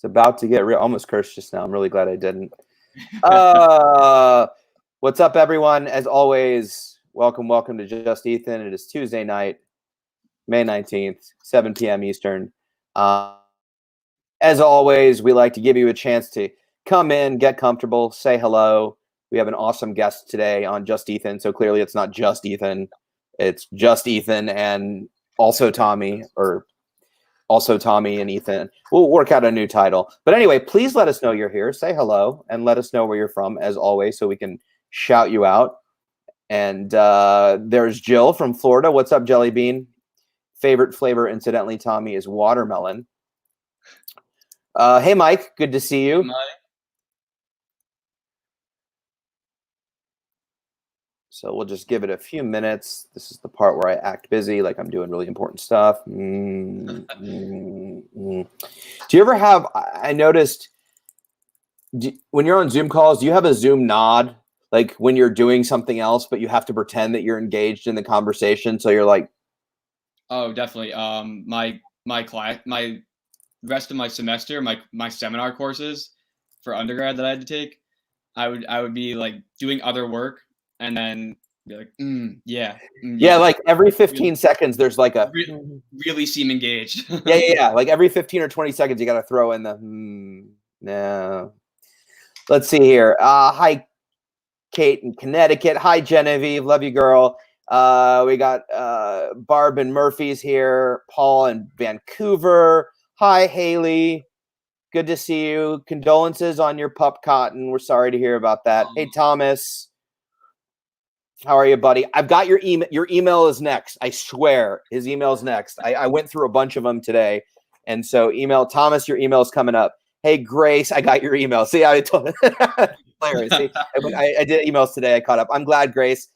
about to get real. Almost cursed just now. I'm really glad I didn't. What's up, everyone? As always, welcome to Just Ethan. It is Tuesday night, May 19th, 7 p.m. Eastern. As always, we like to give you a chance to come in, get comfortable, say hello. We have an awesome guest today on Just Ethan. So clearly it's not just Ethan. It's Just Ethan and also Tommy, or also Tommy and Ethan. We'll work out a new title. But anyway, please let us know you're here. Say hello and let us know where you're from, as always, so we can shout you out. And there's Jill from Florida. What's up, Jelly Bean? Favorite flavor, incidentally, Tommy, is watermelon. Hey, Mike. Good to see you. Hey, Mike. So we'll just give it a few minutes. This is the part where I act busy, like I'm doing really important stuff. Do you ever have, I noticed, when you're on Zoom calls, do you have a Zoom nod? Like when you're doing something else, but you have to pretend that you're engaged in the conversation. So you're like, oh, definitely. My class, my rest of my semester, my seminar courses for undergrad that I had to take, I would be like doing other work. And then be like, yeah. Like every 15 seconds, there's like a really seem engaged. yeah. Like every 15 or 20 seconds, you got to throw in the no. Let's see here. Hi, Kate in Connecticut. Hi, Genevieve. Love you, girl. We got Barb and Murphy's here. Paul in Vancouver. Hi, Haley. Good to see you. Condolences on your pup Cotton. We're sorry to hear about that. Hey, Thomas. How are you, buddy? I've got your email. Your email is next. I swear, his email is next. I went through a bunch of them today, and so email Thomas. Your email is coming up. Hey, Grace, I got your email. See, I told hilarious. See, I did emails today. I caught up. I'm glad, Grace.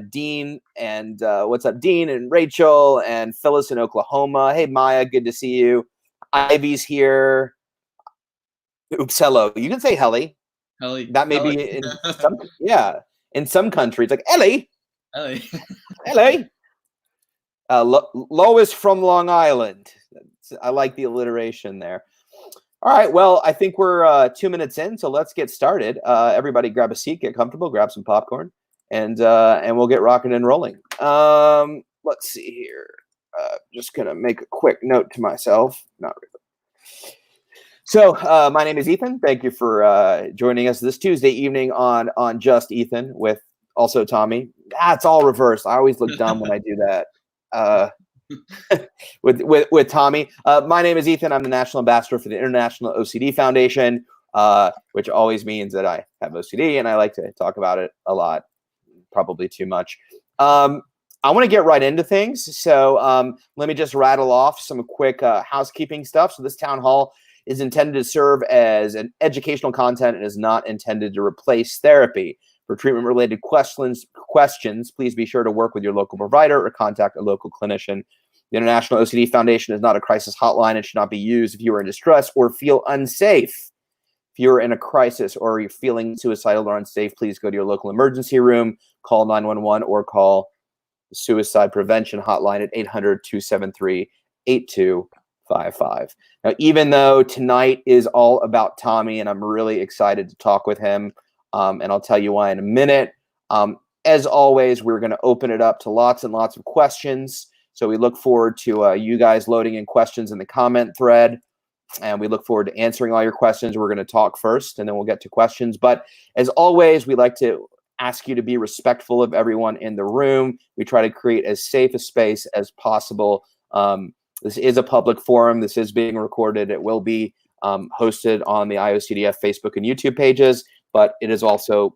Dean and what's up, Dean and Rachel and Phyllis in Oklahoma. Hey, Maya, good to see you. Ivy's here. Oops, hello. You can say Helly. Helly. That may be in some, yeah. In some countries, like Ellie. Lois from Long Island. I like the alliteration there. All right, well, I think we're 2 minutes in, so let's get started. Everybody grab a seat, get comfortable, grab some popcorn, and we'll get rocking and rolling. Let's see here. Just going to make a quick note to myself. Not really. So my name is Ethan. Thank you for joining us this Tuesday evening on Just Ethan with also Tommy. It's all reversed. I always look dumb when I do that. With Tommy. My name is Ethan. I'm the national ambassador for the International OCD Foundation, which always means that I have OCD and I like to talk about it a lot, probably too much. I want to get right into things. So let me just rattle off some quick housekeeping stuff. So this town hall is intended to serve as an educational content and is not intended to replace therapy. For treatment-related questions, please be sure to work with your local provider or contact a local clinician. The International OCD Foundation is not a crisis hotline and should not be used if you are in distress or feel unsafe. If you're in a crisis or you're feeling suicidal or unsafe, please go to your local emergency room, call 911, or call the suicide prevention hotline at 800-273-8255. Now, even though tonight is all about Tommy, and I'm really excited to talk with him, and I'll tell you why in a minute. As always, we're going to open it up to lots and lots of questions. So we look forward to you guys loading in questions in the comment thread, and we look forward to answering all your questions. We're going to talk first, and then we'll get to questions. But as always, we like to ask you to be respectful of everyone in the room. We try to create as safe a space as possible. This is a public forum. This is being recorded. It will be hosted on the IOCDF Facebook and YouTube pages, but it is also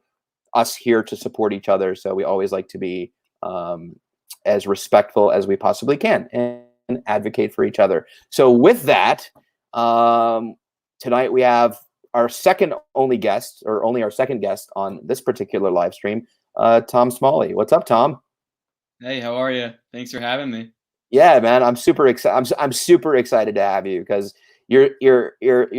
us here to support each other. So we always like to be as respectful as we possibly can and advocate for each other. So with that, tonight we have our second guest on this particular live stream, Tom Smalley. What's up, Tom? Hey, how are you? Thanks for having me. Yeah, man, I'm super excited. I'm super excited to have you because you're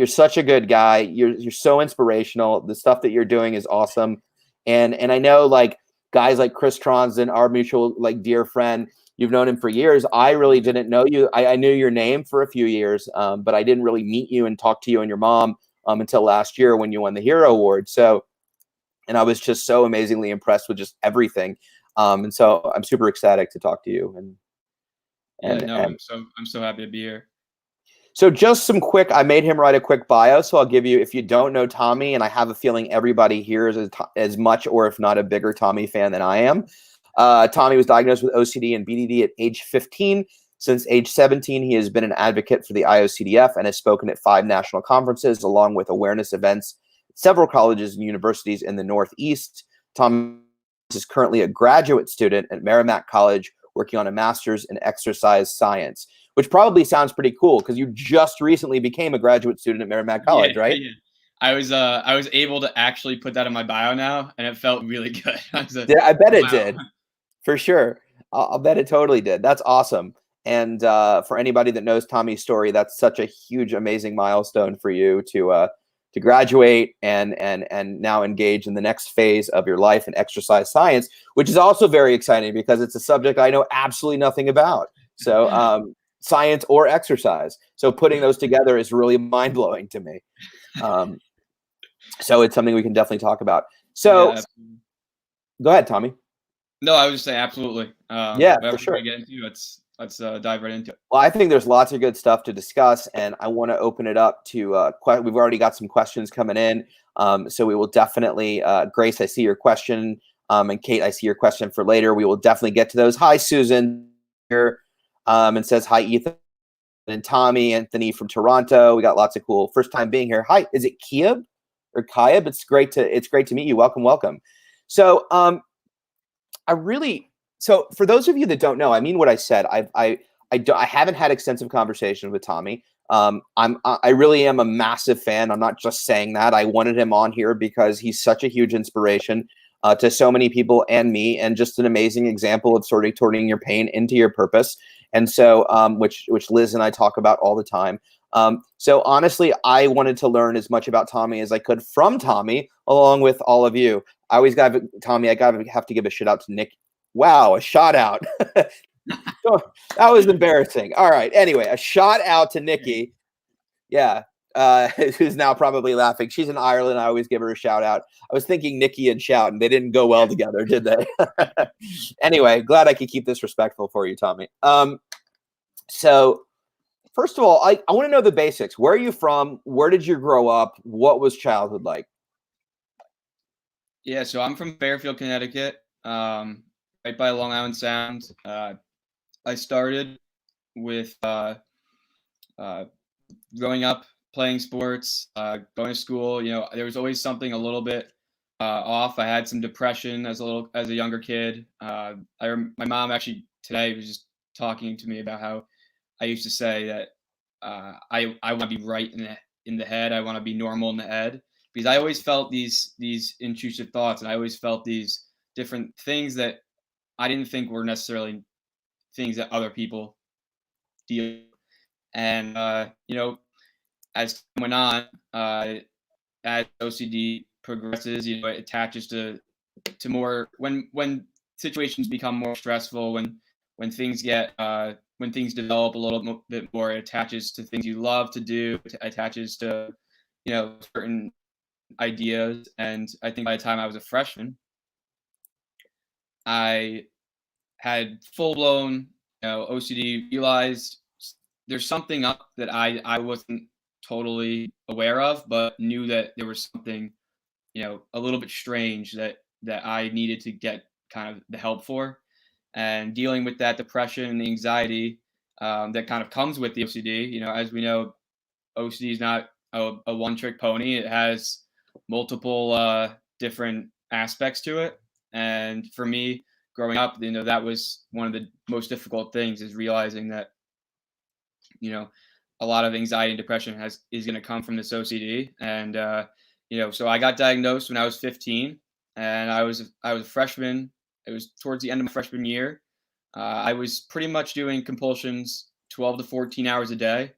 such a good guy. You're so inspirational. The stuff that you're doing is awesome, and I know like guys like Chris Tronson, our mutual like dear friend. you've known him for years. I really didn't know you. I knew your name for a few years, but I didn't really meet you and talk to you and your mom until last year when you won the Hero Award. So, and I was just so amazingly impressed with just everything. And so I'm super ecstatic to talk to you. I'm so happy to be here. So just some quick, I made him write a quick bio. So I'll give you, if you don't know Tommy, and I have a feeling everybody here is as much, or if not a bigger Tommy fan than I am. Tommy was diagnosed with OCD and BDD at age 15. Since age 17, he has been an advocate for the IOCDF and has spoken at 5 national conferences, along with awareness events at several colleges and universities in the Northeast. Tommy is currently a graduate student at Merrimack College, working on a master's in exercise science, which probably sounds pretty cool because you just recently became a graduate student at Merrimack College, right? Yeah. I was able to actually put that in my bio now, and it felt really good. I bet it did, for sure. I'll bet it totally did. That's awesome. And for anybody that knows Tommy's story, that's such a huge, amazing milestone for you to graduate and now engage in the next phase of your life in exercise science, which is also very exciting because it's a subject I know absolutely nothing about. So science or exercise. So putting those together is really mind-blowing to me. So it's something we can definitely talk about. So go ahead, Tommy. No, I was just saying absolutely. Yeah, for sure. We get into, let's dive right into it. Well, I think there's lots of good stuff to discuss, and I want to open it up to we've already got some questions coming in, so we will definitely Grace, I see your question, and Kate, I see your question for later. We will definitely get to those. Hi, Susan here, and says hi, Ethan and Tommy, Anthony from Toronto. We got lots of cool first time being here. Hi, is it Kiab or Kayab? It's great to meet you. Welcome. So So for those of you that don't know, I mean what I said. I haven't had extensive conversations with Tommy. I really am a massive fan. I'm not just saying that. I wanted him on here because he's such a huge inspiration to so many people and me, and just an amazing example of sort of turning your pain into your purpose. And so, which Liz and I talk about all the time. So honestly, I wanted to learn as much about Tommy as I could from Tommy, along with all of you. I always got Tommy. have to give a shout out to Nick. Wow, a shout out. That was embarrassing. All right. Anyway, a shout out to Nikki. Yeah. Who's now probably laughing. She's in Ireland. I always give her a shout out. I was thinking Nikki and shout, and they didn't go well together, did they? Anyway, glad I could keep this respectful for you, Tommy. So first of all, I want to know the basics. Where are you from? Where did you grow up? What was childhood like? Yeah, so I'm from Fairfield, Connecticut, right by Long Island Sound. I started with growing up playing sports, going to school. You know, there was always something a little bit off. I had some depression as a younger kid. My mom actually today was just talking to me about how I used to say that I want to be right in the head. I want to be normal in the head, because I always felt these intrusive thoughts, and I always felt these different things that I didn't think were necessarily things that other people deal with. And you know, as time went on, as OCD progresses, you know, it attaches to more when situations become more stressful, when things get when things develop a little bit more, it attaches to things you love to do. It attaches to, you know, certain ideas. And I think by the time I was a freshman, I had full blown, you know, OCD. Realized there's something up that I wasn't totally aware of, but knew that there was something, you know, a little bit strange that I needed to get kind of the help for. And dealing with that depression and the anxiety that kind of comes with the OCD. You know, as we know, OCD is not a one-trick pony. It has multiple different aspects to it. And for me, growing up, you know, that was one of the most difficult things, is realizing that, you know, a lot of anxiety and depression is going to come from this OCD. And you know, so I got diagnosed when I was 15, and I was a freshman. It was towards the end of my freshman year. I was pretty much doing compulsions 12 to 14 hours a day.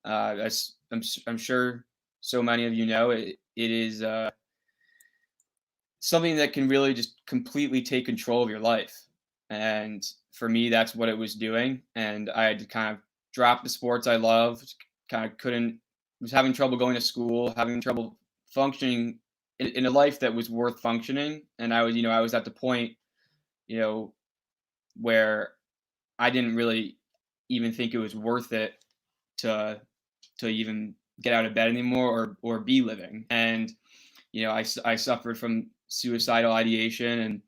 As I'm sure so many of you know, it is something that can really just completely take control of your life. And for me, that's what it was doing. And I had to kind of drop the sports I loved, kind of was having trouble going to school, having trouble functioning in a life that was worth functioning. And I was at the point, you know, where I didn't really even think it was worth it to even get out of bed anymore or be living. And I suffered from suicidal ideation, and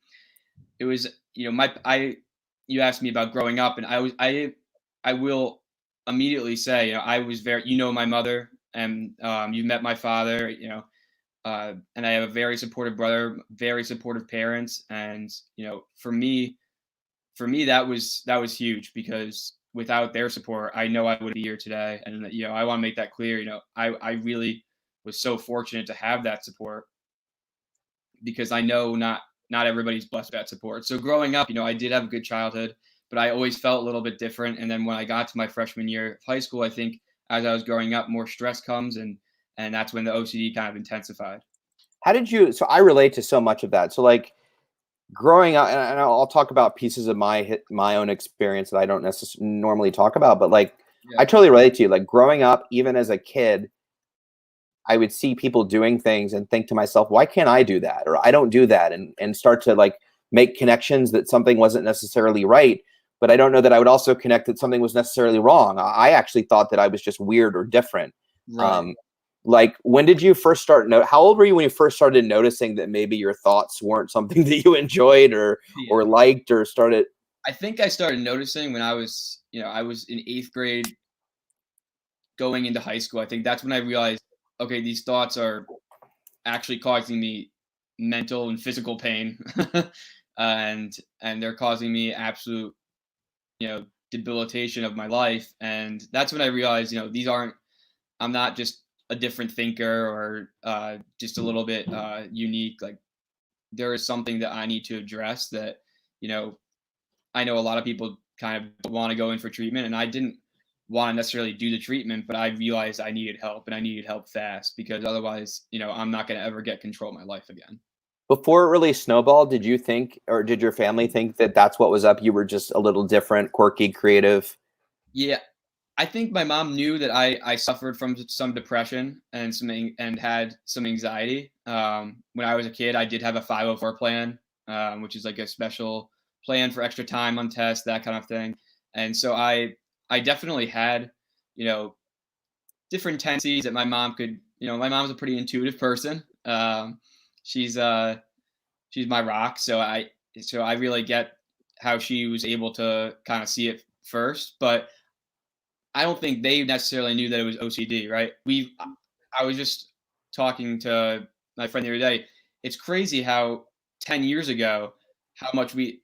it was my I you asked me about growing up, and I will immediately say, I was very, my mother, and you've met my father, and I have a very supportive brother, very supportive parents, and for me that was huge, because without their support, I know I wouldn't be here today. And I want to make that clear. I really was so fortunate to have that support, because I know not everybody's blessed with that support. So growing up, I did have a good childhood, but I always felt a little bit different. And then when I got to my freshman year of high school, I think as I was growing up, more stress comes, and that's when the OCD kind of intensified. How did you? So I relate to so much of that. So like growing up, and I'll talk about pieces of my own experience that I don't necessarily normally talk about, but like Yeah. I totally relate to you. Like growing up, even as a kid, I would see people doing things and think to myself, why can't I do that? Or I don't do that, and start to like make connections that something wasn't necessarily right. But I don't know that I would also connect that something was necessarily wrong. I actually thought that I was just weird or different. Right. Like when did you first start? How old were you when you first started noticing that maybe your thoughts weren't something that you enjoyed or Yeah. liked or started? I think I started noticing when I was in 8th grade going into high school. I think that's when I realized, okay, these thoughts are actually causing me mental and physical pain. And they're causing me absolute, debilitation of my life. And that's when I realized, I'm not just a different thinker, or just a little bit unique. Like, there is something that I need to address that, you know, I know a lot of people kind of want to go in for treatment, and I didn't want to necessarily do the treatment, but I realized I needed help, and I needed help fast, because otherwise, I'm not going to ever get control of my life again. Before it really snowballed, did you think, or did your family think that that's what was up? You were just a little different, quirky, creative. Yeah, I think my mom knew that I suffered from some depression and and had some anxiety. When I was a kid, I did have a 504 plan, which is like a special plan for extra time on tests, that kind of thing. And so I definitely had, you know different tendencies that my mom could. My mom's a pretty intuitive person. She's she's my rock, so I really get how she was able to kind of see it first, but I don't think they necessarily knew that it was OCD, right? I was just talking to my friend the other day. It's crazy how 10 years ago, how much we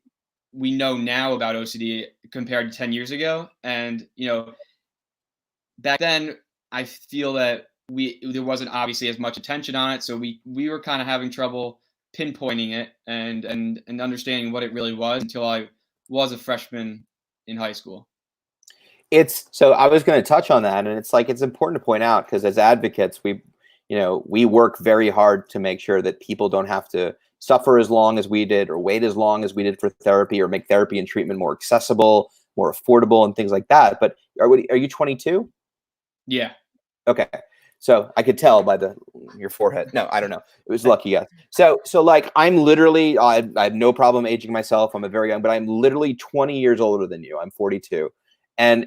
know now about OCD compared to 10 years ago. And, back then, I feel that there wasn't obviously as much attention on it, so we were kind of having trouble pinpointing it and understanding what it really was until I was a freshman in high school. It's so I was going to touch on that, and it's like it's important to point out because as advocates, we work very hard to make sure that people don't have to suffer as long as we did or wait as long as we did for therapy, or make therapy and treatment more accessible, more affordable, and things like that. But are you 22? Yeah. Okay. So I could tell by your forehead. No, I don't know. It was lucky, yes. So like I'm literally, I have no problem aging myself. I'm a very young, but I'm literally 20 years older than you. I'm 42. And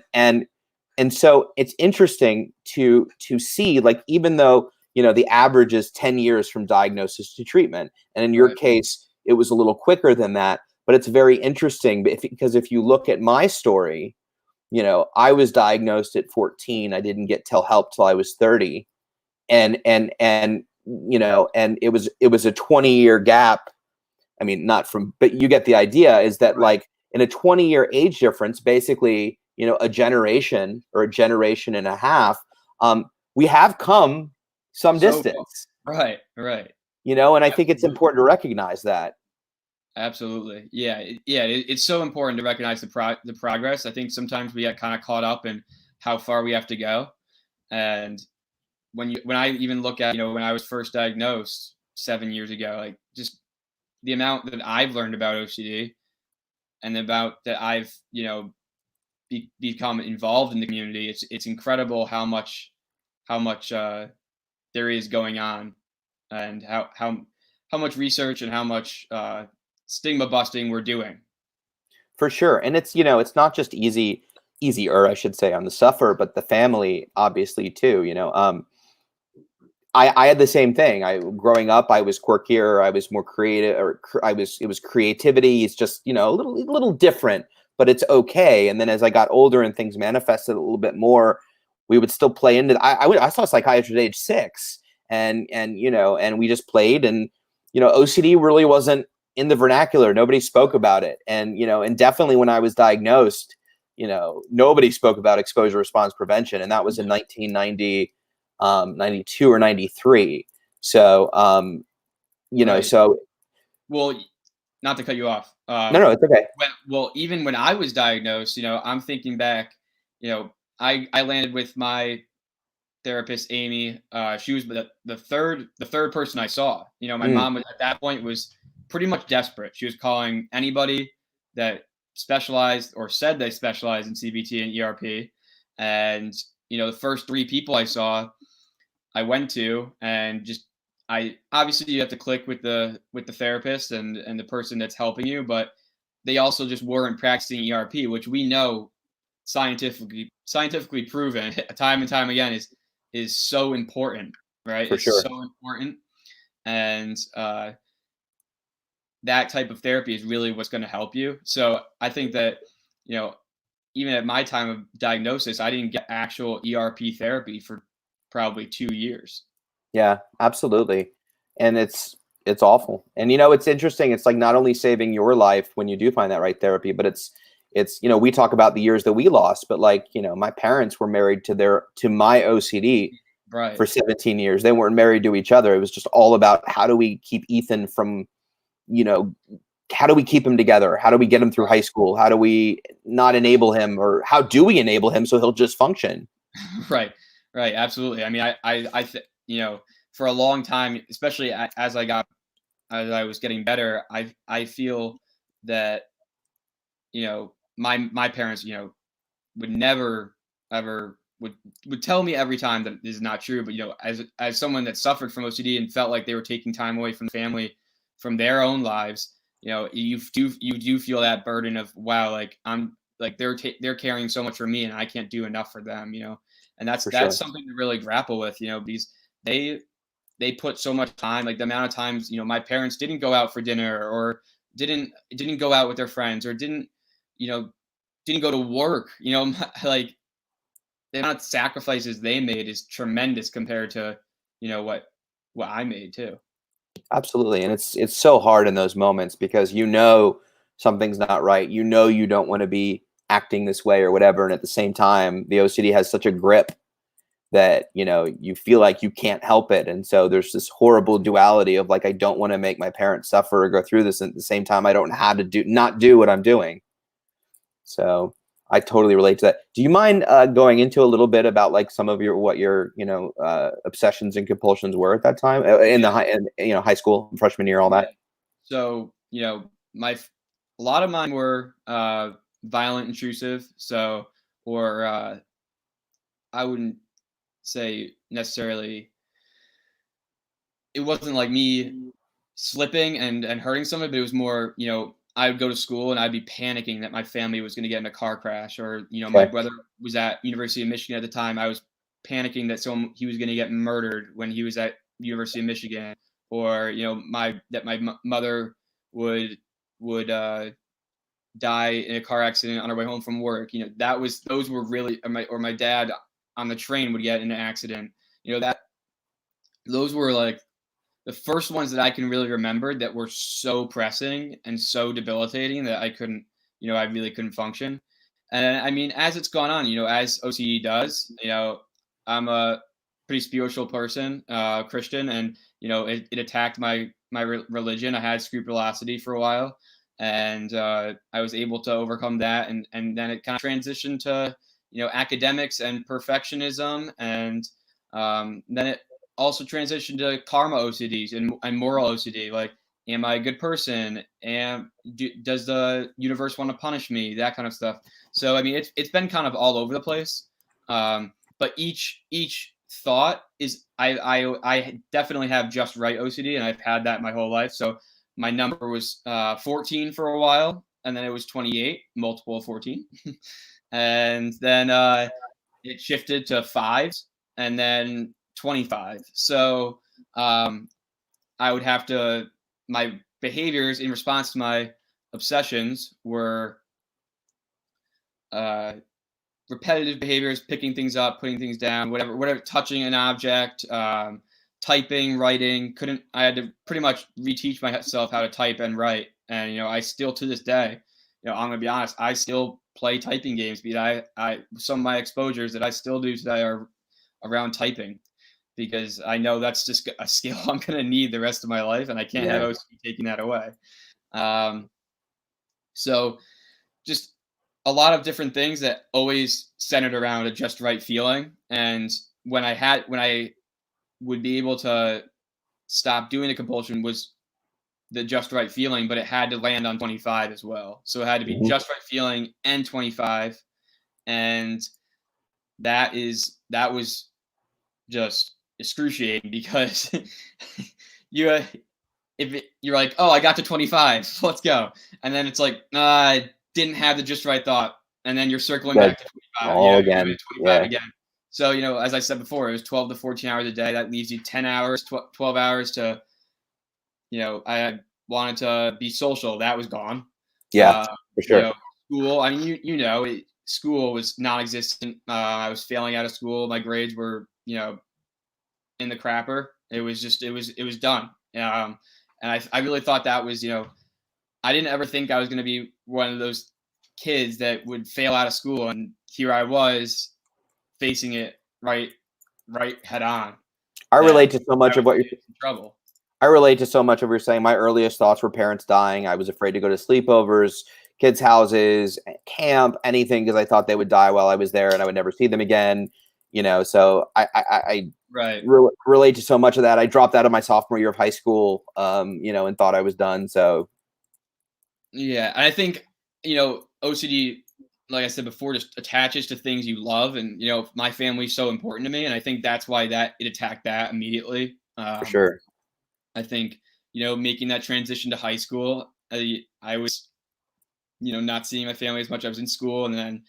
so it's interesting to see, like, even though, the average is 10 years from diagnosis to treatment. And in your Right. case, it was a little quicker than that, but it's very interesting because if you look at my story, I was diagnosed at 14. I didn't get help till I was 30. And it was a 20-year gap. I mean, not from, but you get the idea, is that Right. like in a 20-year age difference, basically, a generation or a generation and a half, we have come some So far. distance, Right, right. and I think it's Absolutely. important to recognize that. Absolutely. Yeah, it's so important to recognize the progress. I think sometimes we get kind of caught up in how far we have to go. And when I even look at, when I was first diagnosed 7 years ago, like, just the amount that I've learned about OCD, and about that I've, become involved in the community, it's incredible how much there is going on, and how much research and how much stigma busting we're doing. For sure. And it's, it's not just easier, I should say, on the sufferer, but the family, obviously, too. I had the same thing. Growing up, I was quirkier, I was more creative, it was creativity. It's just, a little different, but it's okay. And then as I got older and things manifested a little bit more, we would still play into, I saw a psychiatrist at age 6, and we just played, and, OCD really wasn't in the vernacular. Nobody spoke about it. And, and definitely when I was diagnosed, nobody spoke about exposure response prevention. And that was in 1990, 92 or 93. So, Right. so. Well, not to cut you off. No, it's okay. Even when I was diagnosed, I'm thinking back, I landed with my therapist, Amy. She was the third person I saw. My mom at that point was pretty much desperate. She was calling anybody that specialized or said they specialized in CBT and ERP. And, the first 3 people I saw, I went to, and just, obviously you have to click with the therapist and the person that's helping you, but they also just weren't practicing ERP, which we know scientifically proven time and time again is so important, right? For sure. It's so important. And that type of therapy is really what's going to help you. So I think that, even at my time of diagnosis, I didn't get actual ERP therapy for probably 2 years. Yeah, absolutely. And it's awful. And, it's interesting. It's like not only saving your life when you do find that right therapy, but it's, we talk about the years that we lost, but like, my parents were married to my OCD Right. for 17 years. They weren't married to each other. It was just all about, how do we keep Ethan from, how do we keep him together? How do we get him through high school? How do we not enable him, or how do we enable him so he'll just function? Right. Absolutely. I mean, for a long time, especially as I was getting better, I feel that, my parents, would never ever would tell me every time that this is not true. But, as someone that suffered from OCD and felt like they were taking time away from the family, from their own lives, you do feel that burden of, wow, like I'm like they're carrying so much for me and I can't do enough for them, and that's sure. something to really grapple with, because they put so much time, like the amount of times, my parents didn't go out for dinner, or didn't go out with their friends, or didn't go to work, like the amount of sacrifices they made is tremendous compared to, what I made too. Absolutely. And it's so hard in those moments, because something's not right. You don't want to be acting this way or whatever. And at the same time, the OCD has such a grip that, you feel like you can't help it. And so there's this horrible duality of like, I don't want to make my parents suffer or go through this. And at the same time, I don't know how to not do what I'm doing. So I totally relate to that. Do you mind going into a little bit about like some of what your obsessions and compulsions were at that time in the high school, freshman year, all that? So a lot of mine were violent, intrusive. So, or I wouldn't say necessarily, it wasn't like me slipping and hurting someone, but it was more, I would go to school and I'd be panicking that my family was going to get in a car crash, or, my brother was at University of Michigan at the time. I was panicking that he was going to get murdered when he was at University of Michigan, or, my mother would die in a car accident on her way home from work. Those were really, or my dad on the train would get in an accident. Those were like the first ones that I can really remember that were so pressing and so debilitating that I couldn't, I really couldn't function. And I mean, as it's gone on, as OCD does, I'm a pretty spiritual person, Christian, and, it attacked my religion. I had scrupulosity for a while, and I was able to overcome that. And then it kind of transitioned to, academics and perfectionism. And then it also transitioned to karma OCDs and moral OCD. Like am I a good person? Does the universe want to punish me? That kind of stuff. So I mean, it's been kind of all over the place. But each thought is I definitely have just right OCD, and I've had that my whole life. So my number was 14 for a while, and then it was 28, multiple of 14, and then it shifted to 5s, and then 25. So I would have to, my behaviors in response to my obsessions were repetitive behaviors, picking things up, putting things down, whatever, touching an object, typing, writing. I had to pretty much reteach myself how to type and write. And, you know, I still, to this day, you know, I'm going to be honest, I still play typing games. Some of my exposures that I still do today are around typing, because I know that's just a skill I'm going to need the rest of my life, and I can't have OCD taking that away. So just a lot of different things that always centered around a just right feeling. And when I would be able to stop doing the compulsion was the just right feeling, but it had to land on 25 as well. So it had to be just right feeling and 25. And that was just excruciating, because you're like, oh, I got to 25, let's go. And then it's like, I didn't have the just right thought. And then you're circling back to 25. Again. 25 again. So, you know, as I said before, it was 12 to 14 hours a day. That leaves you 10 hours, 12 hours to, you know, I wanted to be social. That was gone. Yeah, for sure. You know, school, I mean, school was non-existent. I was failing out of school. My grades were, you know, in the crapper. It was done. And I really thought that was, you know, I didn't ever think I was going to be one of those kids that would fail out of school. And here I was facing it right head on. I relate to so much of what you're in trouble. I relate to so much of what you're saying. My earliest thoughts were parents dying. I was afraid to go to sleepovers, kids' houses, camp, anything, because I thought they would die while I was there and I would never see them again. You know, so I relate to so much of that. I dropped out of my sophomore year of high school, you know, and thought I was done. So yeah, and I think, you know, OCD, like I said before, just attaches to things you love, and, you know, my family's so important to me, and I think that's why it attacked that immediately. For sure. I think, you know, making that transition to high school, I was, you know, not seeing my family as much. I was in school, and then,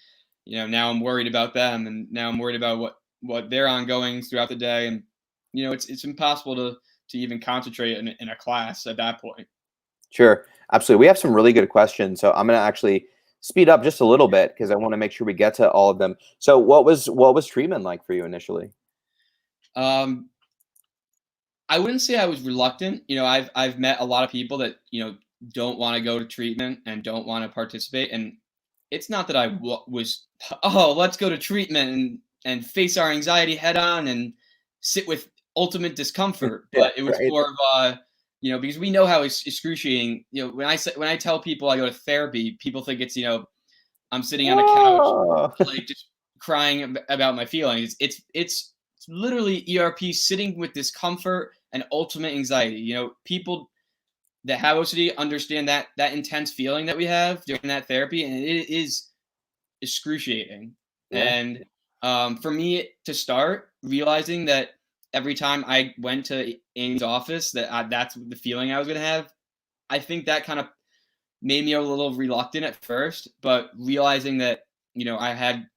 you know, now I'm worried about them, and now I'm worried about what their ongoing throughout the day, and, you know, it's impossible to even concentrate in a class at that point. Sure, absolutely. We have some really good questions, so I'm going to actually speed up just a little bit because I want to make sure we get to all of them. So, what was treatment like for you initially? I wouldn't say I was reluctant. You know, I've met a lot of people that, you know, don't want to go to treatment and don't want to participate, and it's not that I was, oh, let's go to treatment and face our anxiety head on and sit with ultimate discomfort. But it was more of you know, because we know how excruciating, you know, when I tell people I go to therapy, people think it's, you know, I'm sitting on a couch, like, just crying about my feelings. It's literally ERP, sitting with discomfort and ultimate anxiety. You know, people that have OCD understand that intense feeling that we have during that therapy, and it is excruciating. And for me to start realizing that every time I went to Amy's office, that's the feeling I was going to have, I think that kind of made me a little reluctant at first, but realizing that, you know, I had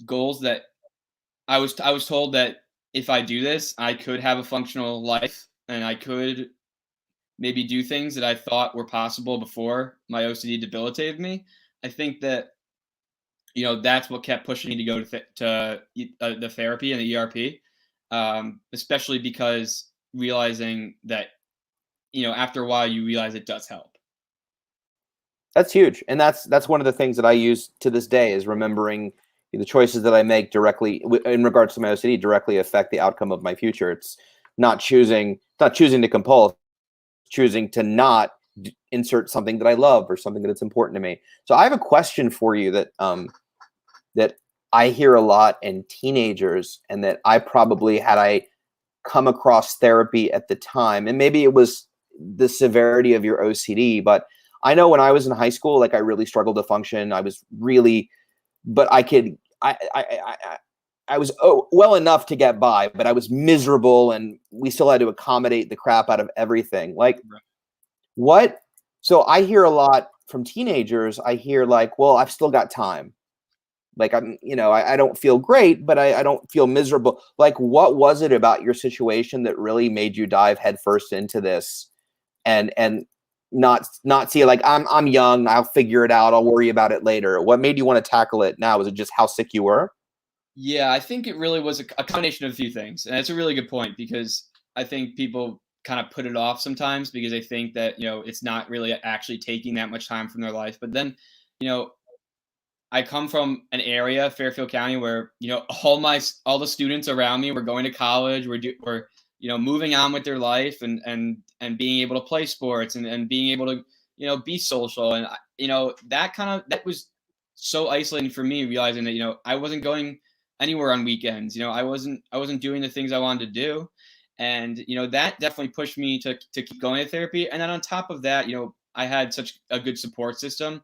goals that I was told that if I do this, I could have a functional life, and I could maybe do things that I thought were possible before my OCD debilitated me. I think that, you know, that's what kept pushing me to go to the therapy and the ERP, especially because realizing that, you know, after a while you realize it does help. That's huge, and that's one of the things that I use to this day is remembering the choices that I make directly in regards to my OCD directly affect the outcome of my future. It's not choosing to compulse, choosing to not insert something that I love or something that's important to me. So I have a question for you that that I hear a lot in teenagers, and that I probably, had I come across therapy at the time, and maybe it was the severity of your OCD. But I know when I was in high school, like I really struggled to function. I was really, but I was well enough to get by, but I was miserable, and we still had to accommodate the crap out of everything. Like, what? So I hear a lot from teenagers. I hear like, well, I've still got time. Like I don't feel great, but I don't feel miserable. Like, what was it about your situation that really made you dive headfirst into this and not see it like I'm young, I'll figure it out, I'll worry about it later? What made you want to tackle it now? Was it just how sick you were? Yeah, I think it really was a combination of a few things, and it's a really good point because I think people kind of put it off sometimes because they think that it's not really actually taking that much time from their life. But then, you know, I come from an area, Fairfield County, where all the students around me were going to college, were moving on with their life and being able to play sports and being able to be social, and that was so isolating for me, realizing that I wasn't going anywhere on weekends. I wasn't doing the things I wanted to do, and that definitely pushed me to keep going to therapy. And then on top of that, I had such a good support system.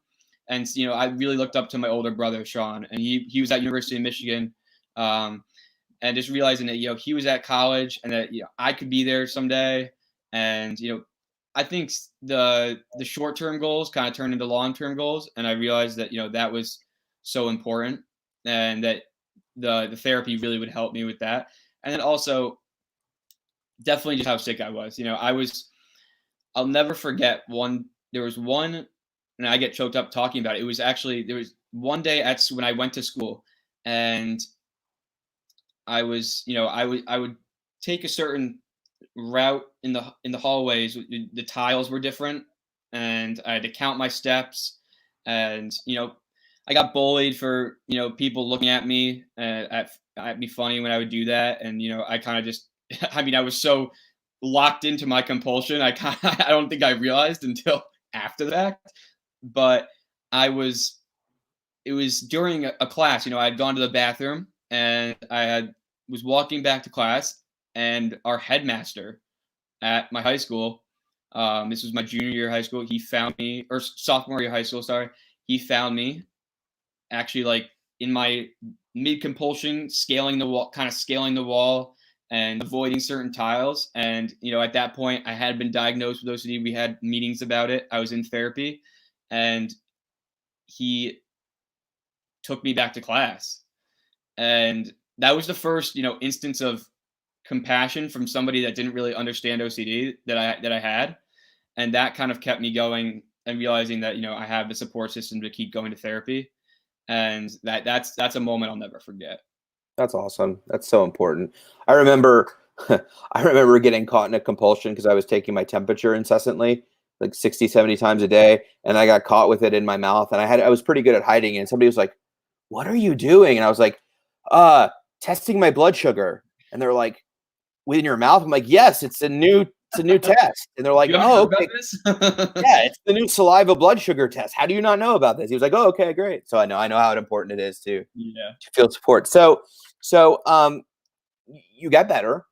And I really looked up to my older brother Sean, and he was at University of Michigan, and just realizing that he was at college and that I could be there someday. And I think the short term goals kind of turned into long term goals, and I realized that that was so important, and that the therapy really would help me with that. And then also definitely just how sick I was. I'll never forget one. There was one, and I get choked up talking about it. It was actually there was one day when I went to school, and I would take a certain route in the hallways. The tiles were different, and I had to count my steps, and I got bullied for people looking at me at me funny when I would do that, and I kind of just I mean I was so locked into my compulsion. I don't think I realized until after the fact, but I was it was during a class. I had gone to the bathroom and was walking back to class, and our headmaster at my high school, this was my junior year of high school, he found me, or sophomore year of high school, sorry, he found me actually like in my mid compulsion, scaling the wall and avoiding certain tiles. And at that point, I had been diagnosed with OCD. We had meetings about it. I was in therapy, and he took me back to class. And that was the first instance of compassion from somebody that didn't really understand OCD that I had, and that kind of kept me going and realizing that I have the support system to keep going to therapy, and that's a moment I'll never forget. That's awesome. That's so important. I remember I remember getting caught in a compulsion because I was taking my temperature incessantly, like 60, 70 times a day, and I got caught with it in my mouth, and I was pretty good at hiding it. And somebody was like, "What are you doing?" And I was like, testing my blood sugar." And they're like, "Within your mouth?" I'm like, "Yes, it's a new test." And they're like, You haven't "Oh, heard about okay. this? Yeah, it's the new saliva blood sugar test. How do you not know about this?" He was like, "Oh, okay, great." So I know how important it is Yeah. to feel support. So you got better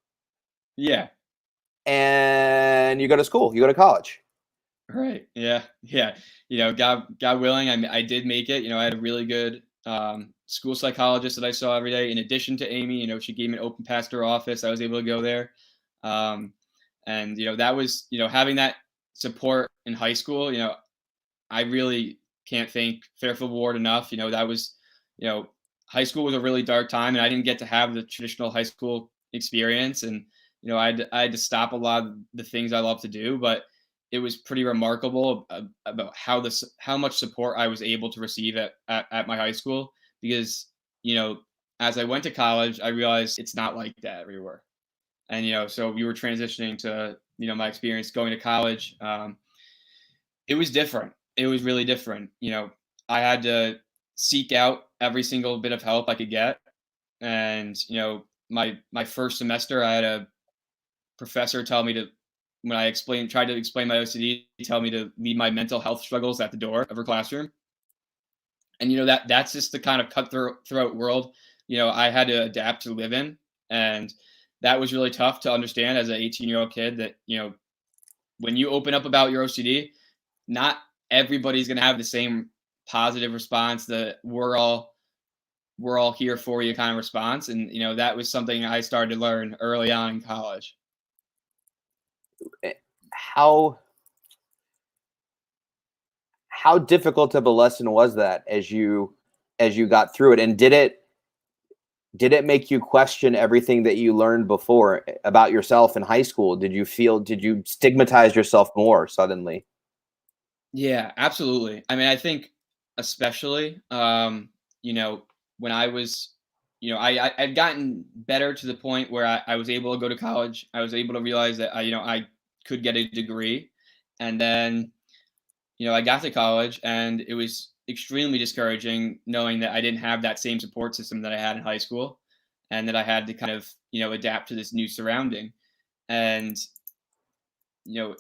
Yeah. and you go to school, you go to college. Right. Yeah. Yeah. God willing, I did make it. I had a really good school psychologist that I saw every day. In addition to Amy, she gave me an open pass to her office. I was able to go there. Um, and that was having that support in high school. I really can't thank Fairfield Ward enough. That was you know high school was a really dark time, and I didn't get to have the traditional high school experience. And I had to stop a lot of the things I love to do, but it was pretty remarkable about how much support I was able to receive at my high school, because as I went to college, I realized it's not like that everywhere. And so we were transitioning to my experience going to college. It was different. It was really different. I had to seek out every single bit of help I could get. And my first semester, I had a professor tell me to, when I tried to explain my OCD, tell me to leave my mental health struggles at the door of her classroom. And that's just the kind of cutthroat world I had to adapt to live in. And that was really tough to understand as an 18-year-old kid, that when you open up about your OCD, not everybody's going to have the same positive response that we're all here for you kind of response. And, that was something I started to learn early on in college. How difficult of a lesson was that as you got through it? And did it make you question everything that you learned before about yourself in high school? Did you stigmatize yourself more suddenly? Yeah, absolutely. I mean, I think especially, when I was, I'd gotten better to the point where I was able to go to college. I was able to realize that I could get a degree. And then, I got to college and it was extremely discouraging knowing that I didn't have that same support system that I had in high school and that I had to kind of, adapt to this new surrounding. And, you know,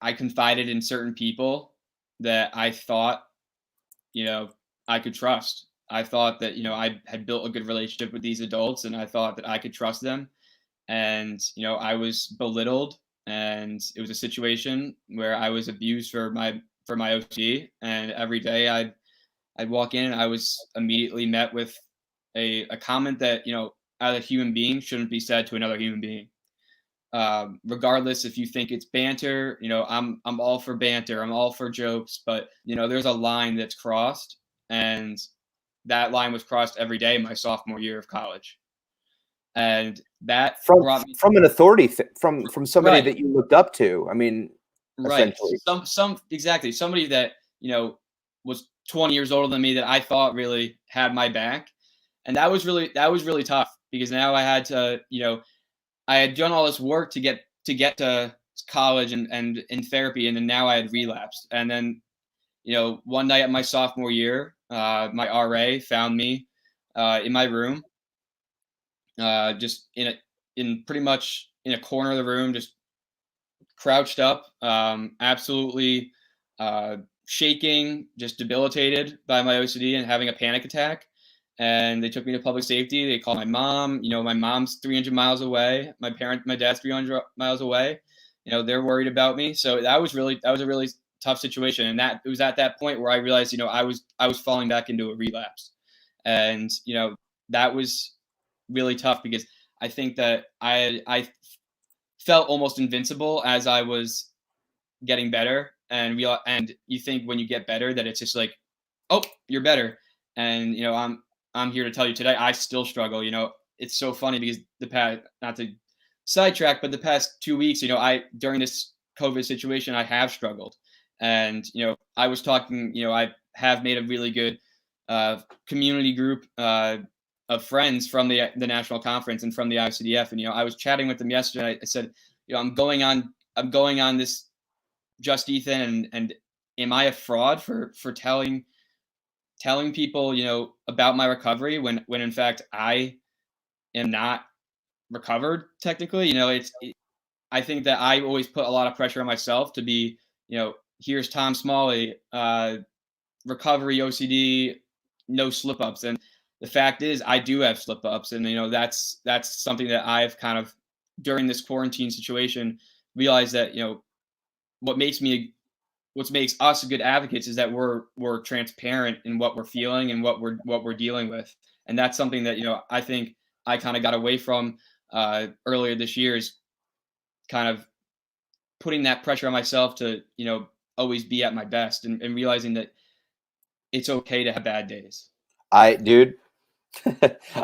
I confided in certain people that I thought, you know, I could trust. I thought that, I had built a good relationship with these adults and I thought that I could trust them. And, I was belittled and it was a situation where I was abused for my OT. And every day I'd walk in and I was immediately met with a comment that, as a human being shouldn't be said to another human being. Regardless if you think it's banter, I'm all for banter, I'm all for jokes, but there's a line that's crossed, and that line was crossed every day my sophomore year of college, and that From brought me an authority, from somebody right, that you looked up to. I mean, right, essentially. some exactly somebody that was 20 years older than me that I thought really had my back, and that was really tough because now I had to I had done all this work to get to college and in therapy, and then now I had relapsed. And then, one night at my sophomore year, my RA found me in my room, just in pretty much in a corner of the room, just crouched up, absolutely shaking, just debilitated by my OCD and having a panic attack. And they took me to public safety. They called my mom. My mom's 300 miles away. My dad's 300 miles away. They're worried about me. So that was a really tough situation. And it was at that point where I realized, I was falling back into a relapse. And, that was really tough because I think that I felt almost invincible as I was getting better. And you think when you get better that it's just like, oh, you're better. And I'm here to tell you today I still struggle. It's so funny because the past, not to sidetrack, but the past 2 weeks, I during this COVID situation I have struggled. And I was talking, I have made a really good community group of friends from the national conference and from the IOCDF. And I was chatting with them yesterday. I said, I'm going on this Just Ethan, and am I a fraud for telling people, about my recovery when in fact I am not recovered technically? I think that I always put a lot of pressure on myself to be, here's Tom Smalley, recovery OCD, no slip ups. And the fact is I do have slip ups. And, that's something that I've kind of during this quarantine situation realized that, what makes us good advocates is that we're transparent in what we're feeling and what we're dealing with. And that's something that I think I kind of got away from earlier this year, is kind of putting that pressure on myself to always be at my best, and realizing that it's okay to have bad days. Dude,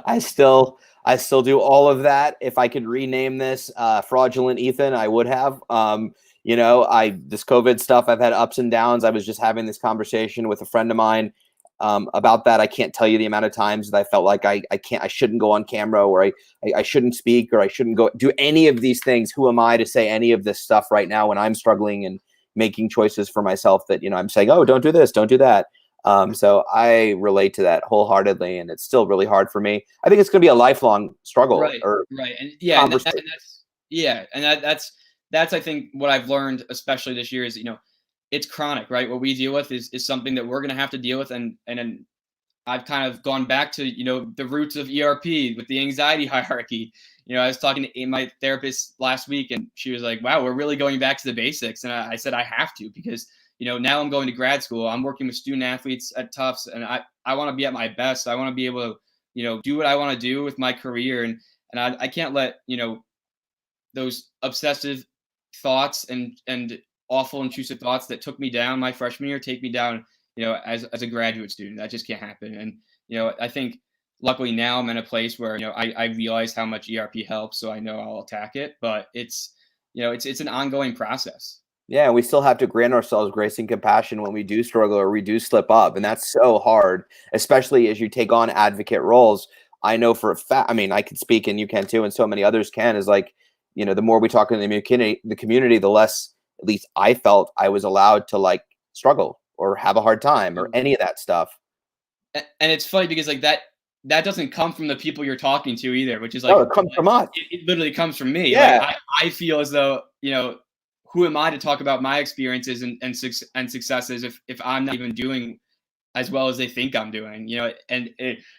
I still do all of that. If I could rename this fraudulent Ethan, I would have. This COVID stuff, I've had ups and downs. I was just having this conversation with a friend of mine about that. I can't tell you the amount of times that I felt like I shouldn't go on camera, or I shouldn't speak, or I shouldn't go do any of these things. Who am I to say any of this stuff right now when I'm struggling and making choices for myself that, I'm saying, oh, don't do this, don't do that. So I relate to that wholeheartedly, and it's still really hard for me. I think it's going to be a lifelong struggle. Right. And yeah, and that's I think what I've learned, especially this year, is it's chronic, right? What we deal with is something that we're going to have to deal with, and I've kind of gone back to the roots of ERP with the anxiety hierarchy. I was talking to my therapist last week, and she was like, wow, we're really going back to the basics. And I said, I have to, because, now I'm going to grad school. I'm working with student athletes at Tufts, and I want to be at my best. I want to be able to, do what I want to do with my career. And I can't let, those obsessive thoughts and awful intrusive thoughts that took me down my freshman year take me down, as a graduate student. That just can't happen. And, I think luckily now I'm in a place where, I realize how much ERP helps. So I know I'll attack it, but it's an ongoing process. Yeah, we still have to grant ourselves grace and compassion when we do struggle or we do slip up. And that's so hard, especially as you take on advocate roles. I know for a fact, I mean, I can speak and you can too, and so many others can, is like, the more we talk in the community, the less, at least I felt, I was allowed to like struggle or have a hard time or any of that stuff. And it's funny because like that doesn't come from the people you're talking to either, which is like, No, it comes from us. It literally comes from me. Yeah. Like I feel as though, who am I to talk about my experiences and successes if I'm not even doing as well as they think I'm doing, and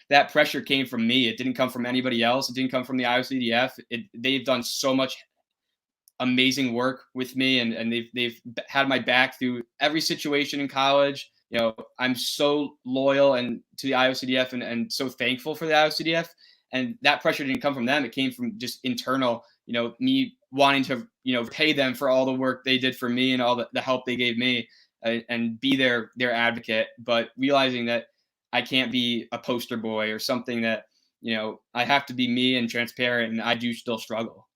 that pressure came from me. It didn't come from anybody else. It didn't come from the IOCDF. They've done so much amazing work with me, and they've had my back through every situation in college. I'm so loyal and to the IOCDF and so thankful for the IOCDF. And that pressure didn't come from them. It came from just internal, me wanting to, pay them for all the work they did for me and all the help they gave me, and be their advocate, but realizing that I can't be a poster boy or something, that, I have to be me and transparent, and I do still struggle.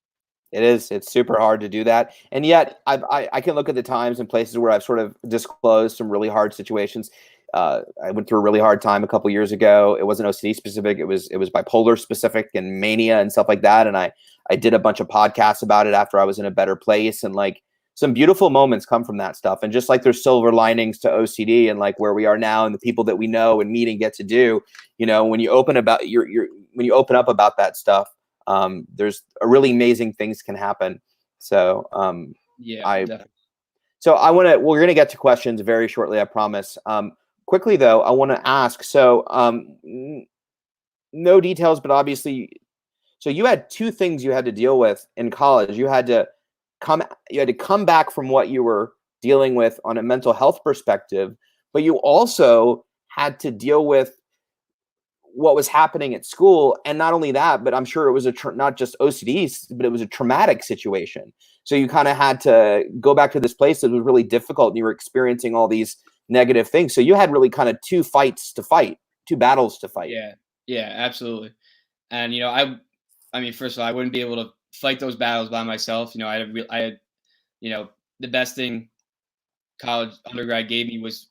It is. It's super hard to do that. And yet I can look at the times and places where I've sort of disclosed some really hard situations. I went through a really hard time a couple years ago. It wasn't OCD specific. It was bipolar specific and mania and stuff like that. And I did a bunch of podcasts about it after I was in a better place. And like some beautiful moments come from that stuff. And just like there's silver linings to OCD and like where we are now and the people that we know and meet and get to do, when you open about when you open up about that stuff, there's a really amazing things can happen. So Yeah, definitely. So we're going to get to questions very shortly, I promise. Quickly though, I want to ask, so no details, but obviously, so you had two things you had to deal with in college. You had to come back from what you were dealing with on a mental health perspective, but you also had to deal with what was happening at school. And not only that, but I'm sure it was not just OCD, but it was a traumatic situation. So you kind of had to go back to this place that was really difficult, and you were experiencing all these negative things. So you had really kind of two battles to fight. Yeah, absolutely. And, I mean, first of all, I wouldn't be able to fight those battles by myself. I had, the best thing college undergrad gave me was,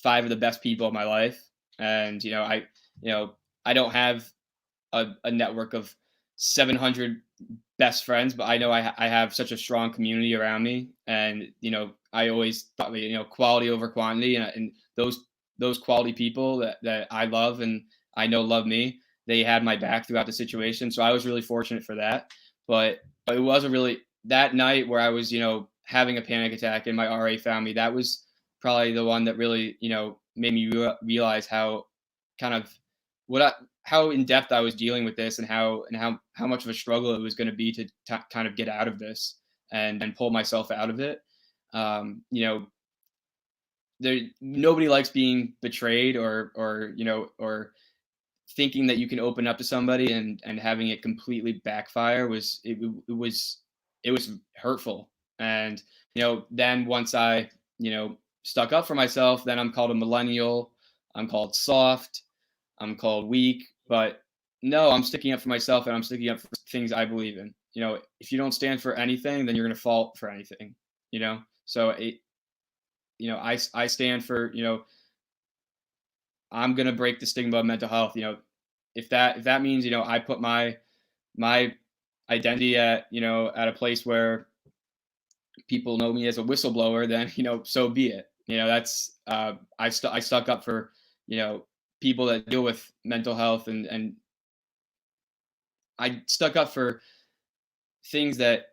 5 of the best people in my life. And, I don't have a network of 700 best friends, but I know I have such a strong community around me. And, I always thought, quality over quantity, and those quality people that I love and I know love me, they had my back throughout the situation. So I was really fortunate for that. But it was that night where I was, having a panic attack and my RA found me. That was probably the one that really, made me realize how kind of how in depth I was dealing with this, and how much of a struggle it was going to be to kind of get out of this and pull myself out of it. Nobody likes being betrayed or thinking that you can open up to somebody and having it completely backfire was hurtful. And, then once I, stuck up for myself, then I'm called a millennial, I'm called soft, I'm called weak. But no, I'm sticking up for myself, and I'm sticking up for things I believe in. If you don't stand for anything, then you're going to fall for anything, so I stand for, I'm going to break the stigma of mental health. If that means, I put my identity at a place where people know me as a whistleblower, then, so be it. That's I stuck up for, people that deal with mental health, and I stuck up for things that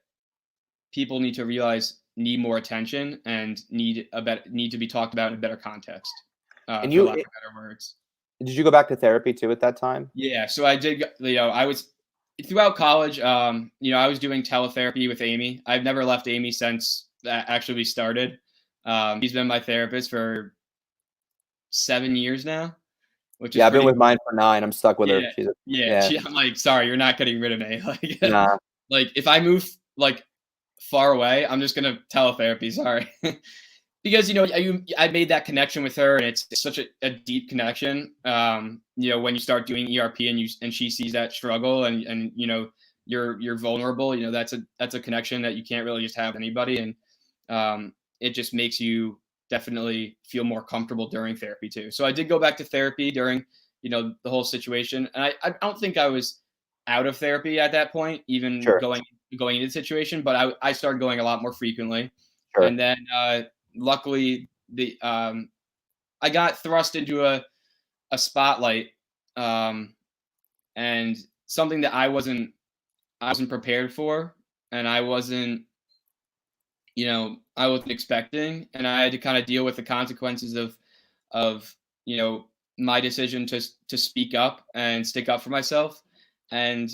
people need to realize need more attention and need to be talked about in a better context. And for lack of better words. Did you go back to therapy too at that time? Yeah, so I did. I was throughout college, you know, I was doing teletherapy with Amy. I've never left Amy since that actually started. She's been my therapist for 7 years now, which is Yeah, I've been pretty with cool. mine for 9. I'm stuck with her. Yeah, She's yeah. yeah. I'm like, sorry, you're not getting rid of me. Like, Nah. like if I move like far away, I'm just gonna teletherapy. Sorry. Because you know I made that connection with her, and it's such a deep connection. You know, when you start doing ERP and she sees that struggle, and you know you're vulnerable. You know, that's a connection that you can't really just have with anybody, and it just makes you definitely feel more comfortable during therapy too. So I did go back to therapy during you know the whole situation, and I don't think I was out of therapy at that point, even Sure. going into the situation, but I started going a lot more frequently, Sure. and then luckily I got thrust into a spotlight, um, and something that I wasn't prepared for, and I wasn't expecting, and I had to kind of deal with the consequences of you know my decision to speak up and stick up for myself, and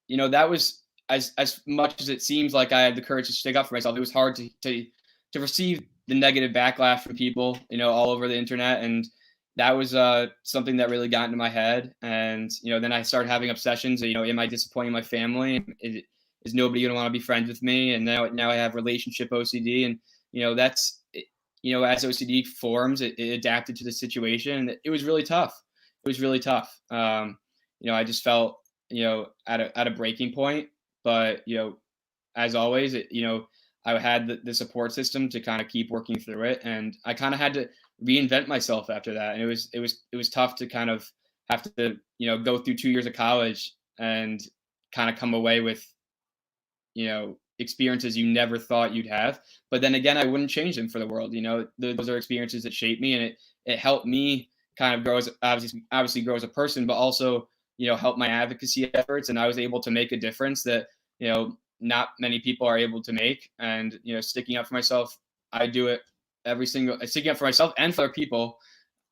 you know that was as much as it seems like I had the courage to stick up for myself. It was hard to receive the negative backlash from people, you know, all over the internet, and that was something that really got into my head. And you know, then I started having obsessions. You know, am I disappointing my family? Is nobody going to want to be friends with me? And now I have relationship OCD, and you know you know as OCD forms, it adapted to the situation. And it was really tough. It was really tough. You know, I just felt you know at a breaking point, but you know as always you know I had the support system to kind of keep working through it, and I kind of had to reinvent myself after that. And it was tough to kind of have to you know go through 2 years of college and kind of come away with you know experiences you never thought you'd have. But then again, I wouldn't change them for the world. You know, those are experiences that shaped me, and it helped me kind of grow as obviously grow as a person, but also you know help my advocacy efforts. And I was able to make a difference that you know not many people are able to make. And you know, sticking up for myself, I do it sticking up for myself and for other people.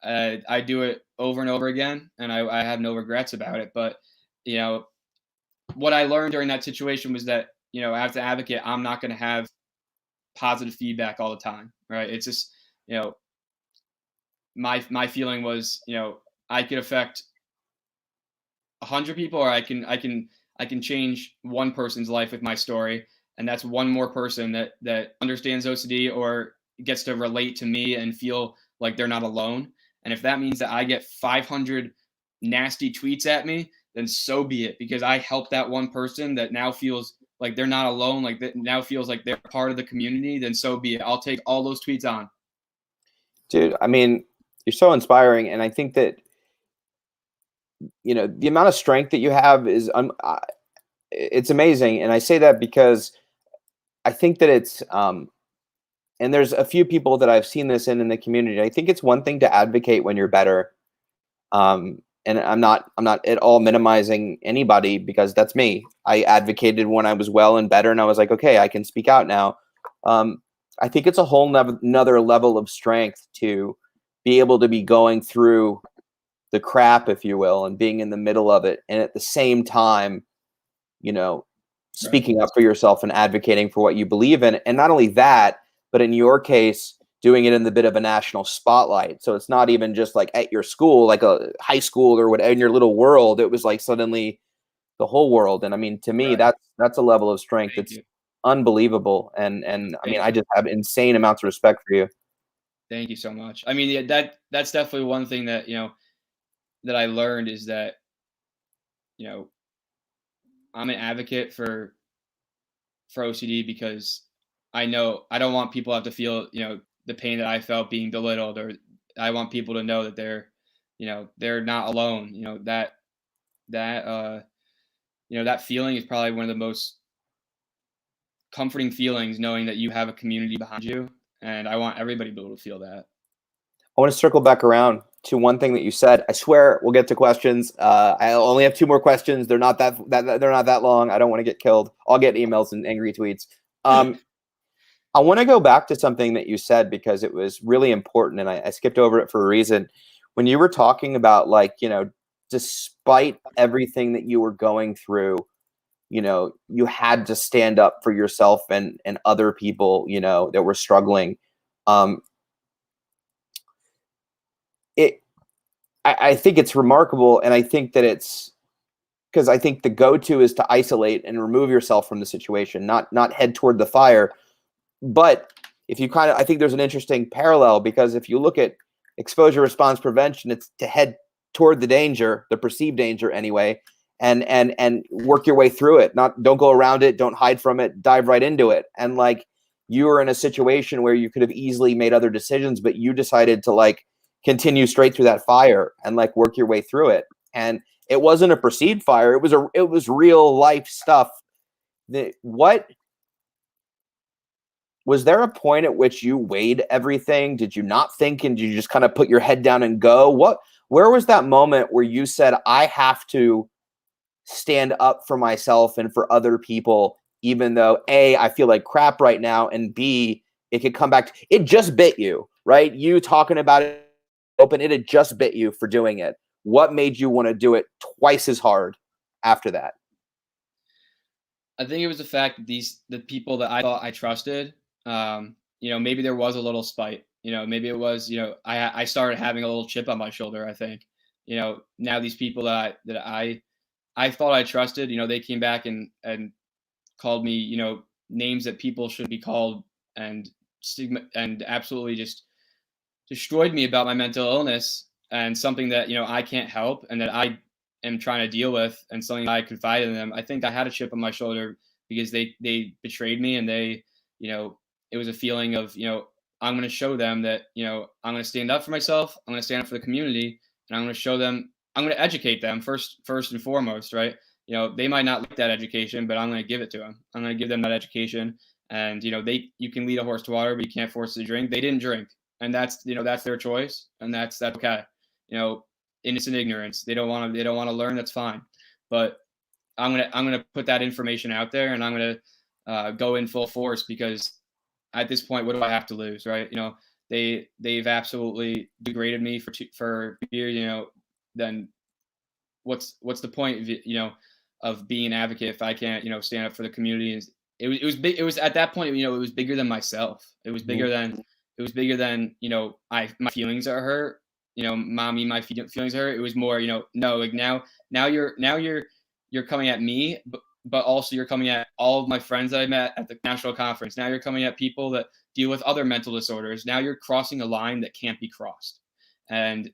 I do it over and over again, and I have no regrets about it. But you know, what I learned during that situation was that you know, as an advocate, I'm not going to have positive feedback all the time, right? It's just you know, my feeling was you know I could affect 100 people, or I can change one person's life with my story, and that's one more person that understands OCD or gets to relate to me and feel like they're not alone. And if that means that I get 500 nasty tweets at me, then so be it, because I helped that one person that now feels like they're not alone, like that now feels like they're part of the community. Then so be it. I'll take all those tweets on. Dude, I mean, you're so inspiring, and I think that the amount of strength that you have is it's amazing. And I say that because I think that it's and there's a few people that I've seen this in the community. I think it's one thing to advocate when you're better. And I'm not at all minimizing anybody, because that's me. I advocated when I was well and better, and I was like, okay, I can speak out now. I think it's a whole another level of strength to be able to be going through the crap, if you will, and being in the middle of it, and at the same time, Right. speaking up for yourself and advocating for what you believe in. And not only that, but in your case, doing it in the bit of a national spotlight. So it's not even just like at your school, like a high school or whatever, in your little world. It was like suddenly the whole world. And I mean, to me, Right. that's a level of strength Thank that's you. unbelievable. And I mean, Thank I you. just have insane amounts of respect for you. Thank you so much. I mean, yeah, that's definitely one thing that you know that I learned is that you know I'm an advocate for OCD because I know I don't want people to have to feel, you know, the pain that I felt being belittled, or I want people to know that you know, they're not alone. You know, that you know, that feeling is probably one of the most comforting feelings, knowing that you have a community behind you. And I want everybody to be able to feel that. I want to circle back around to one thing that you said. I swear we'll get to questions. I only have 2 more questions. They're not they're not that long. I don't want to get killed. I'll get emails and angry tweets. I want to go back to something that you said, because it was really important, and I skipped over it for a reason. When you were talking about, like, despite everything that you were going through, you had to stand up for yourself and other people, that were struggling. I think it's remarkable, and I think that it's because I think the go-to is to isolate and remove yourself from the situation, not head toward the fire. But if you I think there's an interesting parallel, because if you look at exposure response prevention, it's to head toward the danger, the perceived danger anyway, and work your way through it. Don't go around it, don't hide from it, dive right into it. And like, you were in a situation where you could have easily made other decisions, but you decided to like continue straight through that fire and like work your way through it. And it wasn't a perceived fire; it was real life stuff. What was there a point at which you weighed everything? Did you not think, and did you just kind of put your head down and go? Where was that moment where you said, I have to stand up for myself and for other people, even though A, I feel like crap right now, and B, it could come back. It just bit you, right? You talking about it open, it had just bit you for doing it. What made you want to do it twice as hard after that? I think it was the fact that the people that I thought I trusted, maybe there was a little spite. Maybe it was, I started having a little chip on my shoulder. I think, now these people that I thought I trusted, they came back and called me, names that people should be called, and stigma, and absolutely just destroyed me about my mental illness, and something that, I can't help, and that I am trying to deal with, and something that I confided in them. I think I had a chip on my shoulder because they betrayed me, and it was a feeling of, I'm going to show them that, I'm going to stand up for myself. I'm going to stand up for the community, and I'm going to show them, I'm going to educate them first and foremost, right? They might not like that education, but I'm going to give it to them. I'm going to give them that education. And, you can lead a horse to water, but you can't force it to drink. They didn't drink, and that's their choice, and that's okay. Innocent ignorance. They don't want to learn. That's fine. But I'm gonna put that information out there, and I'm gonna go in full force, because at this point, what do I have to lose, right? They've absolutely degraded me for years. Then what's the point of of being an advocate if I can't stand up for the community? It was big. It was at that point, it was bigger than myself. It was bigger than my feelings are hurt. Mommy, my feelings hurt. It was more, no, like now you're coming at me, but also you're coming at all of my friends that I met at the national conference. Now you're coming at people that deal with other mental disorders. Now you're crossing a line that can't be crossed. And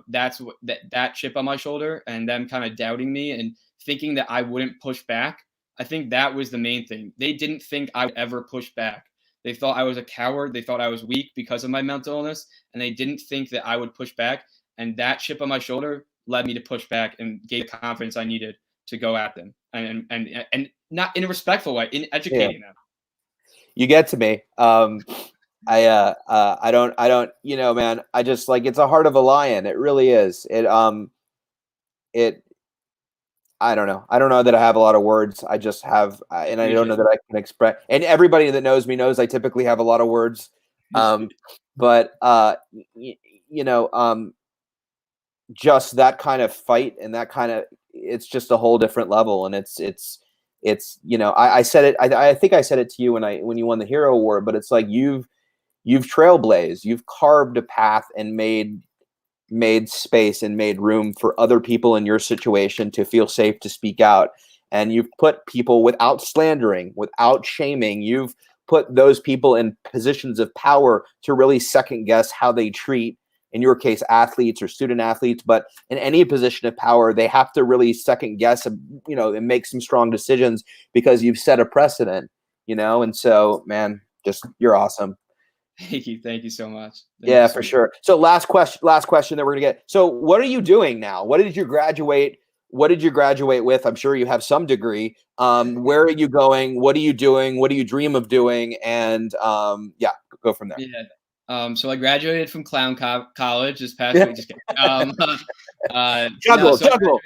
that's what that chip on my shoulder, and them kind of doubting me and thinking that I wouldn't push back. I think that was the main thing. They didn't think I would ever push back. They thought I was a coward. They thought I was weak because of my mental illness, and they didn't think that I would push back. And that chip on my shoulder led me to push back and gave the confidence I needed to go at them, and not in a respectful way, in educating them. You get to me. I don't, man, I just like, it's a heart of a lion. It really is. I don't know. I don't know that I have a lot of words. I just have, and I don't know that I can express, and everybody that knows me knows I typically have a lot of words. But, just that kind of fight, and that kind of, it's just a whole different level. And it's, I said it, I think I said it to you when you won the Hero Award, but it's like, you've trailblazed, you've carved a path and made space and made room for other people in your situation to feel safe to speak out. And you've put people, without slandering, without shaming, you've put those people in positions of power to really second guess how they treat, in your case, athletes or student athletes. But in any position of power, they have to really second guess, and make some strong decisions, because you've set a precedent, and so, man, just, you're awesome. Thank you so much. Yeah, for sure. So last question that we're gonna get. So what are you doing now? What did you graduate with? I'm sure you have some degree. Where are you going? What are you doing? What do you dream of doing? And yeah, go from there. Yeah. So I graduated from Clown College this past week. Just kidding. Juggle.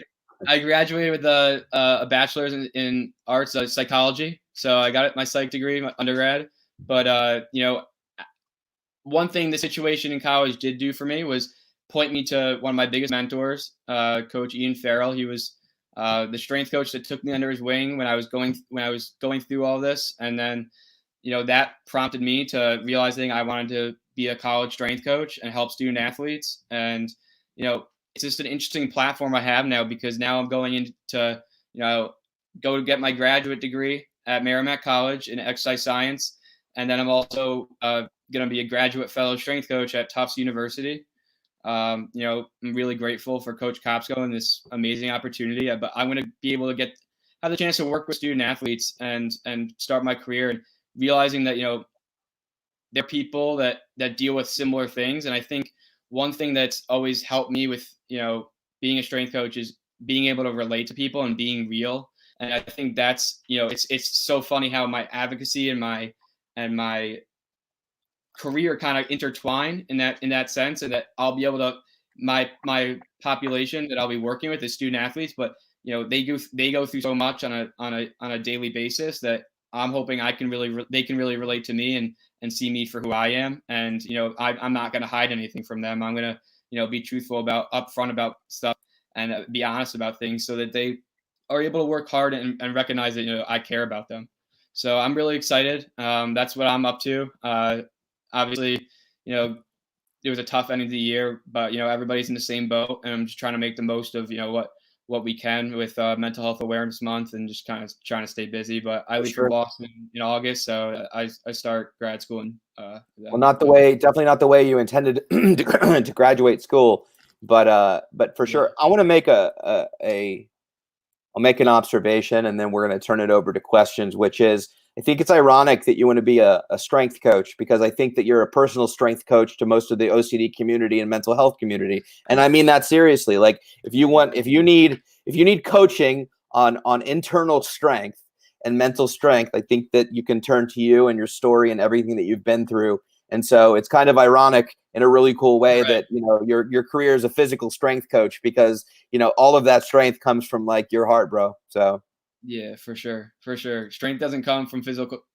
I graduated with a bachelor's in arts, psychology. So I got my psych degree, my undergrad. But one thing the situation in college did do for me was point me to one of my biggest mentors, Coach Ian Farrell. He was the strength coach that took me under his wing when I was going through all this, and then that prompted me to realizing I wanted to be a college strength coach and help student athletes. And it's just an interesting platform I have now, because now I'm going into go to get my graduate degree at Merrimack College in exercise science, and then I'm also going to be a graduate fellow strength coach at Tufts University. I'm really grateful for Coach Kopsko and this amazing opportunity. But I'm going to be able to have the chance to work with student athletes and start my career, and realizing that they're people that deal with similar things. And I think one thing that's always helped me with being a strength coach is being able to relate to people and being real. And I think that's it's so funny how my advocacy and my career kind of intertwine in that sense, and that I'll be able to my population that I'll be working with is student athletes, but they go through so much on a daily basis that I'm hoping they can really relate to me and see me for who I am. And I'm not going to hide anything from them. I'm going to be truthful upfront about stuff, and be honest about things, so that they are able to work hard and recognize that I care about them. So I'm really excited. That's what I'm up to. Obviously, it was a tough end of the year, but everybody's in the same boat, and I'm just trying to make the most of what we can with Mental Health Awareness Month, and just kind of trying to stay busy. But I leave for Boston in August, so I start grad school in. Well, definitely not the way you intended to graduate school, but for sure, I want to make I'll make an observation, and then we're going to turn it over to questions, which is, I think it's ironic that you want to be a strength coach, because I think that you're a personal strength coach to most of the OCD community and mental health community. And I mean that seriously. Like, if you need coaching on internal strength and mental strength, I think that you can turn to you and your story and everything that you've been through. And so it's kind of ironic in a really cool way that your career as a physical strength coach, because all of that strength comes from like your heart, bro. So yeah, for sure. Strength doesn't come from physical.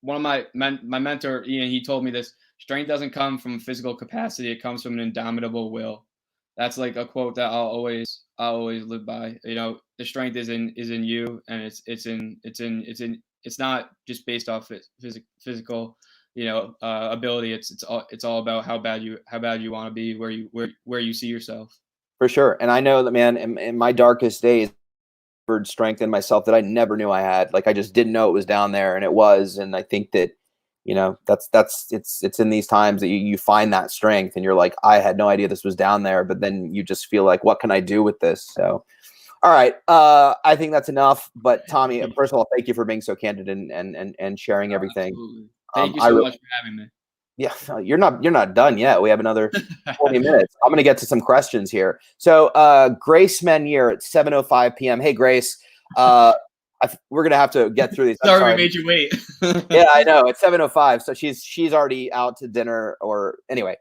One of my mentor, Ian, he told me this: strength doesn't come from physical capacity; it comes from an indomitable will. That's like a quote that I'll always live by. The strength is in you, and it's not just based off physical ability. It's all about how bad you want to be, where you see yourself. For sure. And I know that, man, in my darkest days, strength in myself that I never knew I had. Like, I just didn't know it was down there, and it was. And I think that it's in these times that you find that strength, and you're like, I had no idea this was down there, but then you just feel like, what can I do with this? So all right, I think that's enough. But Tommy, first of all, thank you for being so candid and sharing everything. Absolutely. Thank you so much for having me. Yeah, you're not done yet. We have another 40 minutes. I'm going to get to some questions here. So Grace Menier at 7:05 p.m. Hey, Grace, we're going to have to get through these. Sorry we made you wait. Yeah, I know. It's 7:05, so she's already out to dinner, or anyway.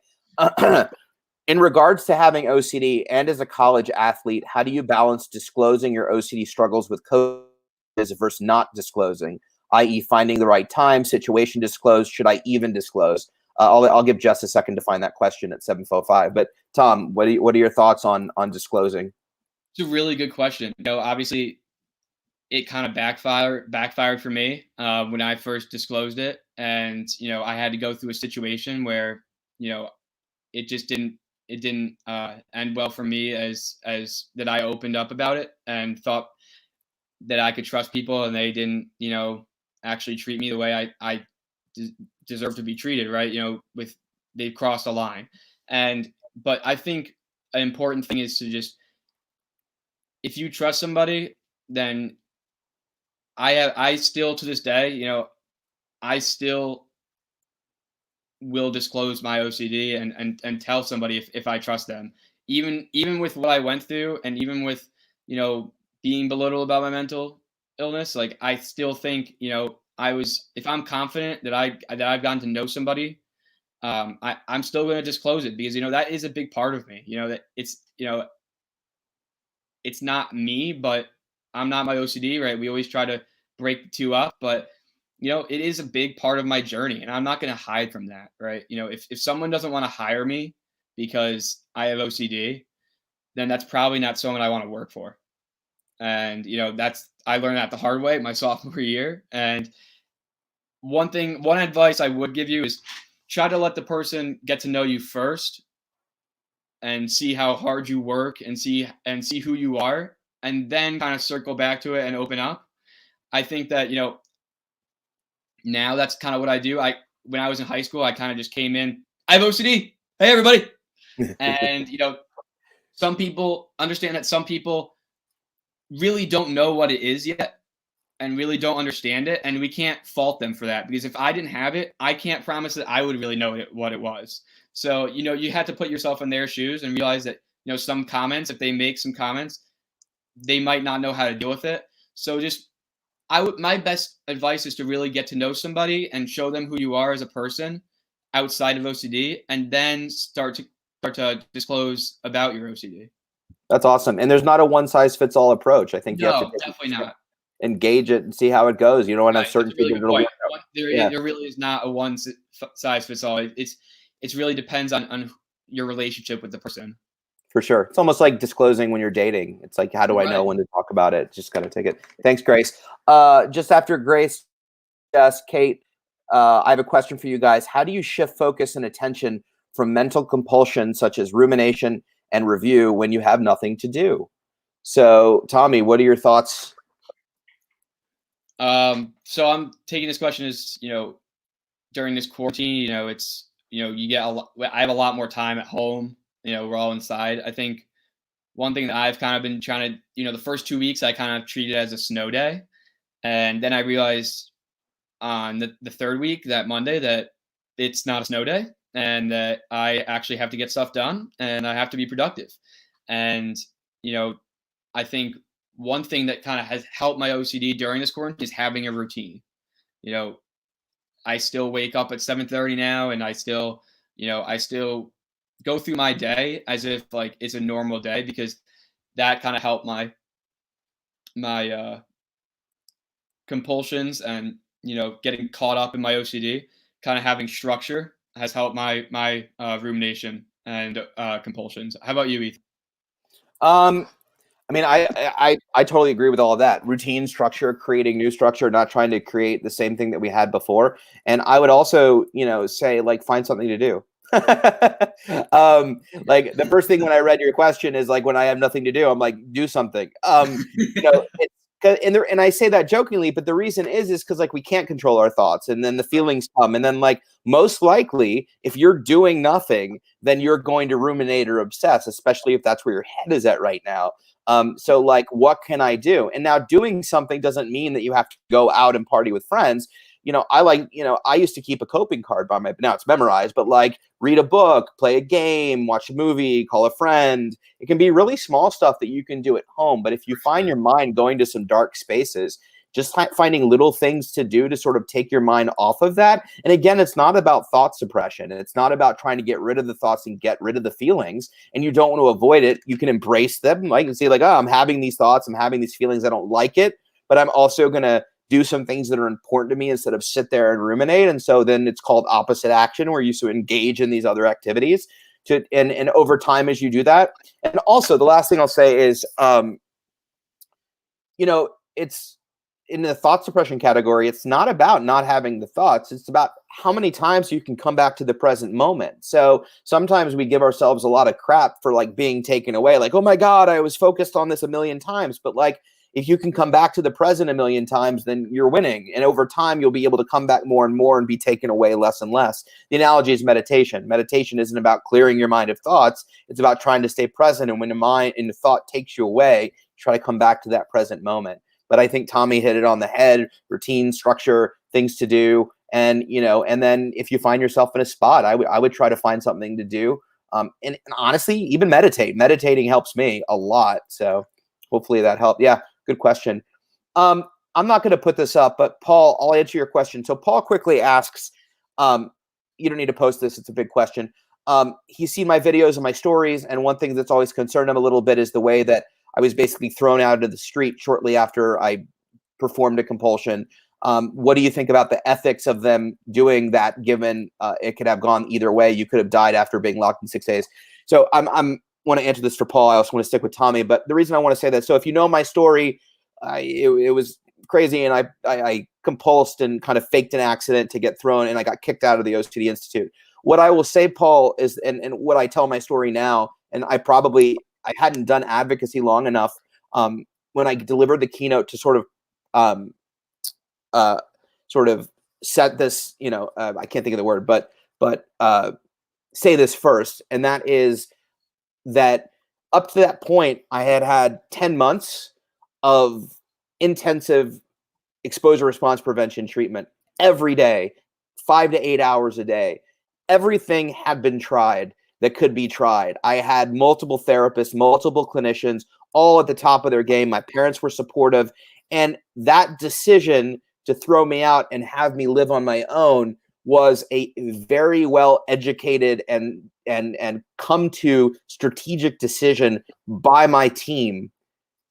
In regards to having OCD and as a college athlete, how do you balance disclosing your OCD struggles with coaches versus not disclosing, i.e. finding the right time, situation to disclose? Should I even disclose? I'll give Jess a second to find that question at 7:05. But Tom, what are your thoughts on disclosing? It's a really good question. Obviously, it kind of backfired for me when I first disclosed it, and I had to go through a situation where it just didn't end well for me, as that I opened up about it and thought that I could trust people, and they didn't actually treat me the way I deserve to be treated, right? They crossed a line. But I think an important thing is to just, if you trust somebody, then I still, to this day, I still will disclose my OCD and tell somebody if I trust them, even with what I went through, and even with being belittled about my mental illness. Like, I still think if I'm confident that I've gotten to know somebody, I'm still going to disclose it, because that is a big part of me. That it's not me, but I'm not my OCD, right? We always try to break the two up, but it is a big part of my journey, and I'm not going to hide from that, right? If someone doesn't want to hire me because I have OCD, then that's probably not someone I want to work for. And I learned that the hard way my sophomore year. And one advice I would give you is try to let the person get to know you first and see how hard you work and see who you are, and then kind of circle back to it and open up. I think that, now that's kind of what I do. When I was in high school, I kind of just came in, I have OCD. Hey, everybody. And, some people understand that some people really don't know what it is yet and really don't understand it. And we can't fault them for that, because if I didn't have it, I can't promise that I would really know what it was. So, you have to put yourself in their shoes and realize that, some comments, if they make some comments, they might not know how to deal with it. So my best advice is to really get to know somebody and show them who you are as a person outside of OCD, and then start to disclose about your OCD. That's awesome. And there's not a one size fits all approach. I think you have to definitely not. Engage it and see how it goes. You don't want to have certain really people. There really is not a one size fits all. It's really depends on your relationship with the person. For sure. It's almost like disclosing when you're dating. It's like, how do I know when to talk about it? Just gotta take it. Thanks, Grace. Just after Grace, yes, Kate, I have a question for you guys. How do you shift focus and attention from mental compulsion such as rumination and review when you have nothing to do? So, Tommy, what are your thoughts? So I'm taking this question as, during this quarantine, it's, you get I have a lot more time at home. We're all inside. I think one thing that I've kind of been trying to, the first 2 weeks I kind of treated it as a snow day. And then I realized on the third week, that Monday, that it's not a snow day and that I actually have to get stuff done and I have to be productive. And, I think one thing that kind of has helped my OCD during this quarantine is having a routine. I still wake up at 7:30 now, and I still go through my day as if like it's a normal day, because that kind of helped my compulsions and getting caught up in my OCD. Kind of having structure has helped my rumination and compulsions. How about you, Heath? I mean, I totally agree with all of that. Routine, structure, creating new structure, not trying to create the same thing that we had before. And I would also, say like find something to do. Like the first thing when I read your question is like when I have nothing to do, I'm like, do something. And I say that jokingly, but the reason is because like we can't control our thoughts, and then the feelings come, and then like most likely if you're doing nothing, then you're going to ruminate or obsess, especially if that's where your head is at right now. So like, what can I do? And now doing something doesn't mean that you have to go out and party with friends. I used to keep a coping card now it's memorized, but like read a book, play a game, watch a movie, call a friend. It can be really small stuff that you can do at home. But if you find your mind going to some dark spaces, just finding little things to do to sort of take your mind off of that. And again, it's not about thought suppression. And it's not about trying to get rid of the thoughts and get rid of the feelings. And you don't want to avoid it. You can embrace them. Like, and say like, oh, I'm having these thoughts. I'm having these feelings. I don't like it. But I'm also going to do some things that are important to me instead of sit there and ruminate. And so then it's called opposite action, where you sort of engage in these other activities and over time as you do that. And also the last thing I'll say is, it's in the thought suppression category. It's not about not having the thoughts. It's about how many times you can come back to the present moment. So sometimes we give ourselves a lot of crap for like being taken away. Like, oh my God, I was focused on this a million times. But like, if you can come back to the present a million times, then you're winning. And over time, you'll be able to come back more and more and be taken away less and less. The analogy is meditation. Meditation isn't about clearing your mind of thoughts. It's about trying to stay present. And when the thought takes you away, try to come back to that present moment. But I think Tommy hit it on the head: routine, structure, things to do. And, and then if you find yourself in a spot, I would try to find something to do. And honestly, even meditating helps me a lot. So hopefully that helped. Yeah. Good question. I'm not going to put this up, but Paul, I'll answer your question. So Paul quickly asks, you don't need to post this. It's a big question. He's seen my videos and my stories. And one thing that's always concerned him a little bit is the way that I was basically thrown out into the street shortly after I performed a compulsion. What do you think about the ethics of them doing that, given it could have gone either way? You could have died after being locked in 6 days. So want to answer this for Paul. I also want to stick with Tommy. But the reason I want to say that, so if you know my story, it was crazy, and I compulsed and kind of faked an accident to get thrown, and I got kicked out of the OCD Institute. What I will say, Paul, is, and what I tell my story now, and I hadn't done advocacy long enough. When I delivered the keynote to sort of set this, I can't think of the word, but say this first, and that is that up to that point, I had 10 months of intensive exposure response prevention treatment every day, 5 to 8 hours a day. Everything had been tried that could be tried. I had multiple therapists, multiple clinicians, all at the top of their game. My parents were supportive. And that decision to throw me out and have me live on my own was a very well educated and come to strategic decision by my team,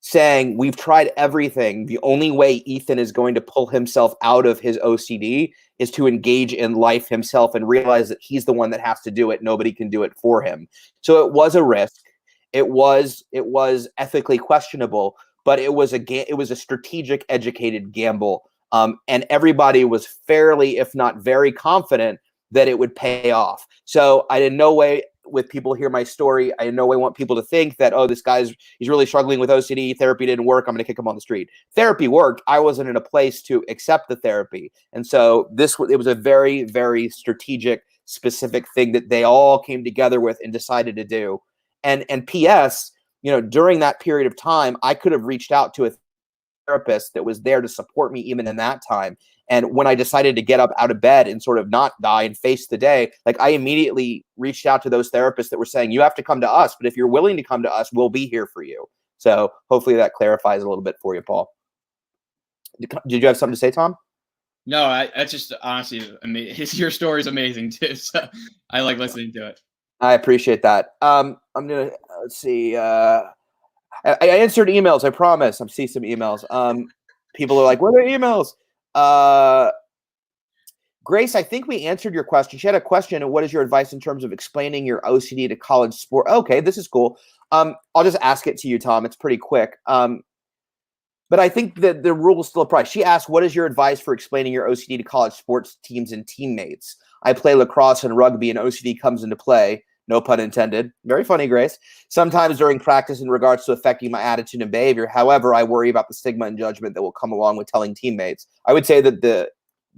saying, we've tried everything. The only way Ethan is going to pull himself out of his OCD is to engage in life himself and realize that he's the one that has to do it. Nobody can do it for him. So it was a risk. It was ethically questionable, but it was a strategic, educated gamble. And everybody was fairly, if not very confident that it would pay off. So I in no way, with people hear my story, I in no way want people to think that, oh, he's really struggling with OCD. Therapy didn't work. I'm going to kick him on the street. Therapy worked. I wasn't in a place to accept the therapy. And so it was a very, very strategic, specific thing that they all came together with and decided to do. And P.S., during that period of time, I could have reached out to a therapist that was there to support me even in that time. And when I decided to get up out of bed and sort of not die and face the day, like, I immediately reached out to those therapists that were saying, you have to come to us, but if you're willing to come to us, we'll be here for you. So hopefully that clarifies a little bit for you, Paul. Did you have something to say, Tom? No, that's just honestly amazing. Your story is amazing too. So I like listening to it. I appreciate that. I'm gonna let's see. I answered emails. I promise. I see some emails. People are like, "What are emails?" Grace, I think we answered your question. She had a question. What is your advice in terms of explaining your OCD to college sport? Okay, this is cool. I'll just ask it to you, Tom. It's pretty quick. But I think that the rule still applies. She asked, what is your advice for explaining your OCD to college sports teams and teammates? I play lacrosse and rugby, and OCD comes into play. No pun intended. Very funny, Grace. Sometimes during practice in regards to affecting my attitude and behavior. However, I worry about the stigma and judgment that will come along with telling teammates. I would say that the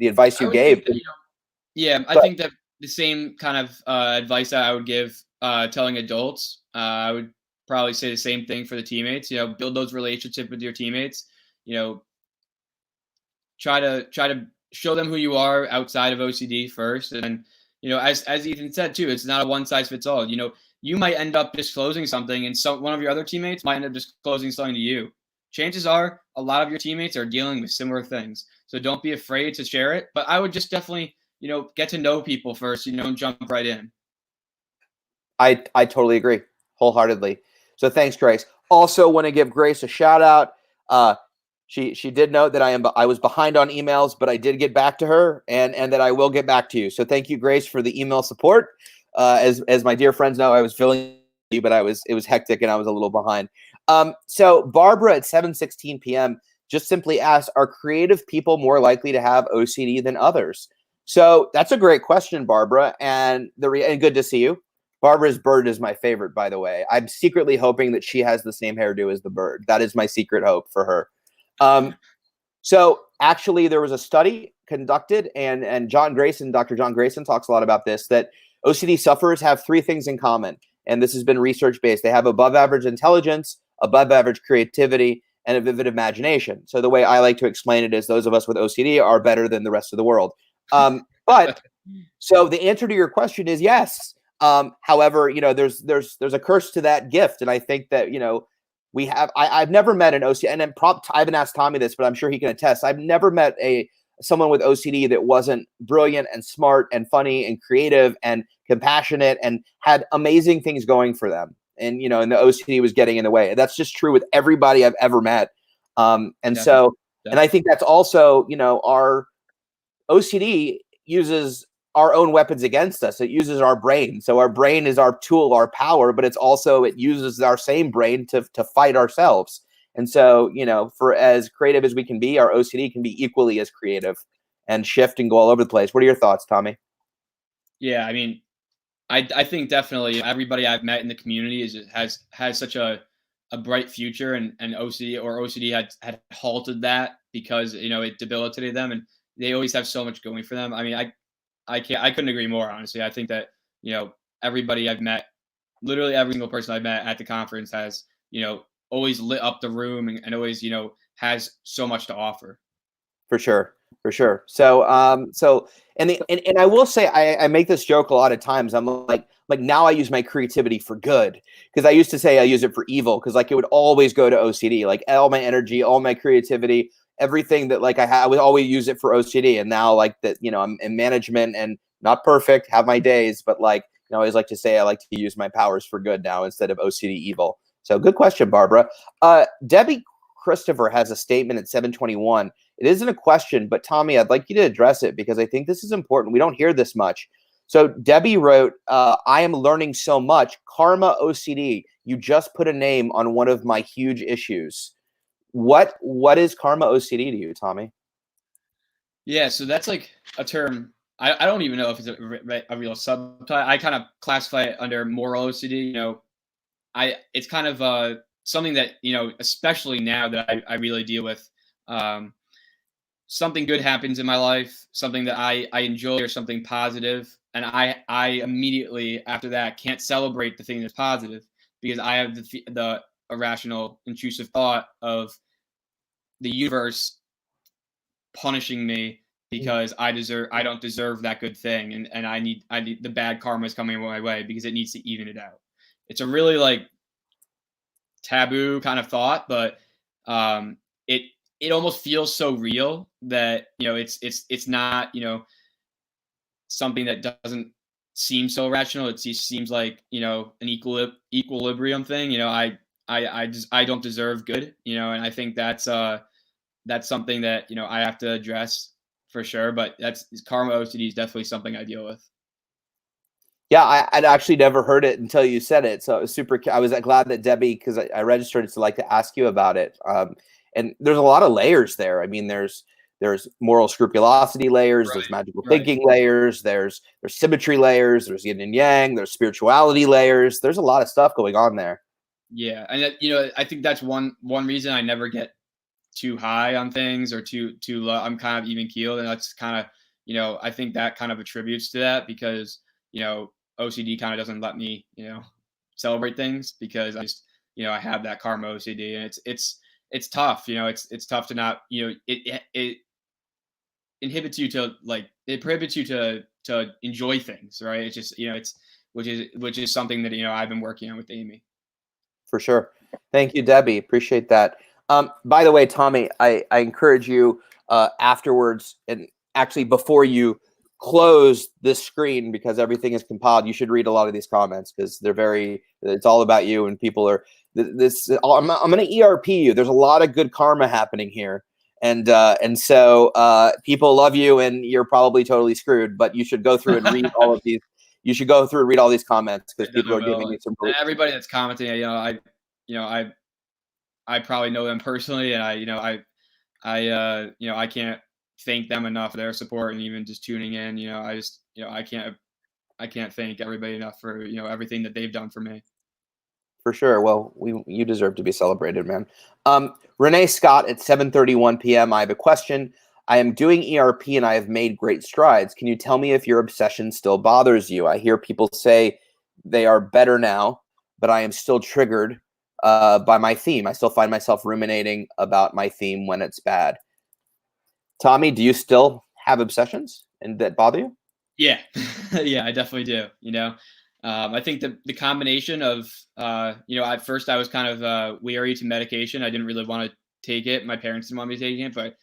advice you gave. I think that the same kind of advice that I would give telling adults, I would probably say the same thing for the teammates. Build those relationships with your teammates. Try to show them who you are outside of OCD first, and as Ethan said too, it's not a one size fits all. You might end up disclosing something, and one of your other teammates might end up disclosing something to you. Chances are a lot of your teammates are dealing with similar things, so don't be afraid to share it. But I would just definitely get to know people first. Don't jump right in. I totally agree wholeheartedly. So thanks, Grace. Also want to give Grace a shout out. She did note that I was behind on emails, but I did get back to her, and that I will get back to you. So thank you, Grace, for the email support. As my dear friends know, I was filling you, but it was hectic and I was a little behind. So Barbara at 7:16 p.m. just simply asked, are creative people more likely to have OCD than others? So that's a great question, Barbara, and good to see you. Barbara's bird is my favorite, by the way. I'm secretly hoping that she has the same hairdo as the bird. That is my secret hope for her. So actually, there was a study conducted, and Dr. John Grayson talks a lot about this, that OCD sufferers have three things in common, and this has been research-based. They have above average intelligence, above average creativity, and a vivid imagination. So the way I like to explain it is those of us with OCD are better than the rest of the world. But so the answer to your question is yes. However, there's a curse to that gift, and I think that I've never met an OCD, and I haven't asked Tommy this, but I'm sure he can attest. I've never met someone with OCD that wasn't brilliant and smart and funny and creative and compassionate and had amazing things going for them. And and the OCD was getting in the way. That's just true with everybody I've ever met. And I think that's also our OCD uses our own weapons against us. It uses our brain. So our brain is our tool, our power, but it's also, it uses our same brain to fight ourselves. And so, for as creative as we can be, our OCD can be equally as creative and shift and go all over the place. What are your thoughts, Tommy? Yeah, I mean, I think definitely everybody I've met in the community has such a bright future, and OCD had halted that because it debilitated them, and they always have so much going for them. I mean, I couldn't agree more, honestly. I think that everybody I've met, literally every single person I've met at the conference has always lit up the room, and always has so much to offer. For sure. For sure. So, and I will say, I make this joke a lot of times. I'm like now I use my creativity for good, because I used to say I use it for evil, because like it would always go to OCD, like all my energy, all my creativity, everything that like I would always use it for OCD. And now like that, I'm in management and not perfect, have my days, but like, I always like to say I like to use my powers for good now instead of OCD evil. So good question, Barbara. Debbie Christopher has a statement at 7:21. It isn't a question, but Tommy, I'd like you to address it because I think this is important. We don't hear this much. So Debbie wrote, I am learning so much. Karma OCD. You just put a name on one of my huge issues. What is karma OCD to you, Tommy? Yeah, so that's like a term. I don't even know if it's a real subtitle. I kind of classify it under moral OCD. It's kind of something that especially now that I really deal with. Something good happens in my life, something that I enjoy, or something positive, and I immediately after that can't celebrate the thing that's positive because I have the irrational, intrusive thought of the universe punishing me because I don't deserve that good thing, and I need the bad karma is coming my way because it needs to even it out. It's a really like taboo kind of thought, but it almost feels so real that it's not something that doesn't seem so rational. It just seems like an equilibrium thing. I don't deserve good. And I think that's something that I have to address for sure. But that's karma OCD is definitely something I deal with. Yeah, I'd actually never heard it until you said it. So it was super. I was glad that Debbie, because I registered to like to ask you about it. And there's a lot of layers there. I mean, there's moral scrupulosity layers, there's magical thinking layers, there's symmetry layers, there's yin and yang, there's spirituality layers. There's a lot of stuff going on there. Yeah, and I think that's one reason I never get too high on things or too low. I'm kind of even keeled, and that's kind of I think that kind of attributes to that because OCD kind of doesn't let me celebrate things because I just I have that karma OCD, and it's tough. It's tough to not it inhibits you to it prohibits you to enjoy things, right? It's just it's which is something that I've been working on with Amy. For sure. Thank you, Debbie. Appreciate that. By the way, Tommy, I encourage you afterwards, and actually before you close this screen, because everything is compiled, you should read a lot of these comments because it's all about you, and people are I'm going to ERP you. There's a lot of good karma happening here. And so people love you, and you're probably totally screwed, but you should go through and read all of these. You should go through and read all these comments because people are giving you some. Everybody that's commenting, I probably know them personally, and I can't thank them enough for their support and even just tuning in. I can't thank everybody enough for everything that they've done for me. For sure. Well, you deserve to be celebrated, man. Renee Scott at 7:31 p.m. I have a question. I am doing ERP and I have made great strides. Can you tell me if your obsession still bothers you? I hear people say they are better now, but I am still triggered by my theme. I still find myself ruminating about my theme when it's bad. Tommy, do you still have obsessions and that bother you? Yeah, yeah, I definitely do. I think the combination of at first I was kind of weary to medication. I didn't really want to take it. My parents didn't want me taking it, but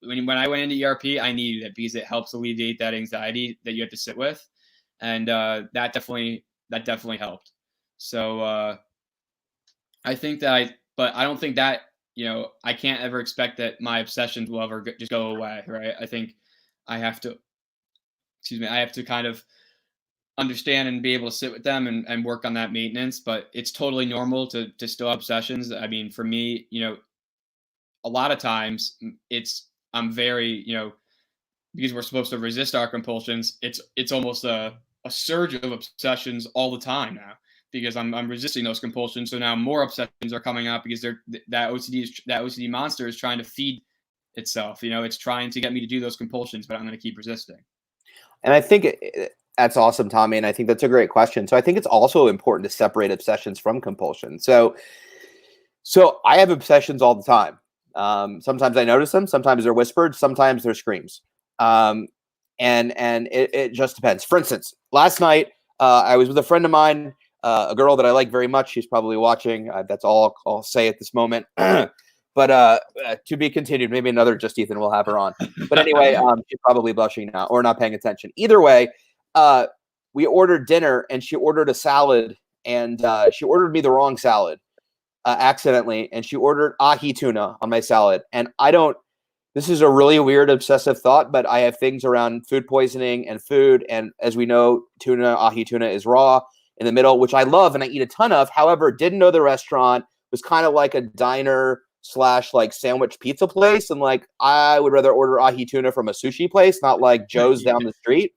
when I went into ERP, I needed it because it helps alleviate that anxiety that you have to sit with, and that definitely helped. So I think that but I don't think that I can't ever expect that my obsessions will ever just go away, right? I think I have to excuse me, I have to kind of understand and be able to sit with them and work on that maintenance. But it's totally normal to still have obsessions. I mean, for me, a lot of times I'm very, because we're supposed to resist our compulsions, it's almost a surge of obsessions all the time now because I'm resisting those compulsions. So now more obsessions are coming out because that OCD monster is trying to feed itself. It's trying to get me to do those compulsions, but I'm going to keep resisting. And I think that's awesome, Tommy. And I think that's a great question. So I think it's also important to separate obsessions from compulsion. So I have obsessions all the time. Sometimes I notice them. Sometimes they're whispered. Sometimes they're screams. And it just depends. For instance, last night I was with a friend of mine, a girl that I like very much. She's probably watching. That's all I'll say at this moment. But to be continued. Maybe another Just Ethan will have her on. But anyway, she's probably blushing now or not paying attention. Either way, we ordered dinner and she ordered a salad, and she ordered me the wrong salad accidentally, and she ordered ahi tuna on my salad. And this is a really weird obsessive thought, but I have things around food poisoning and food. And as we know, ahi tuna is raw in the middle, which I love and I eat a ton of. However, didn't know the restaurant was kind of like a diner / like sandwich pizza place. And like, I would rather order ahi tuna from a sushi place, not like Joe's down the street.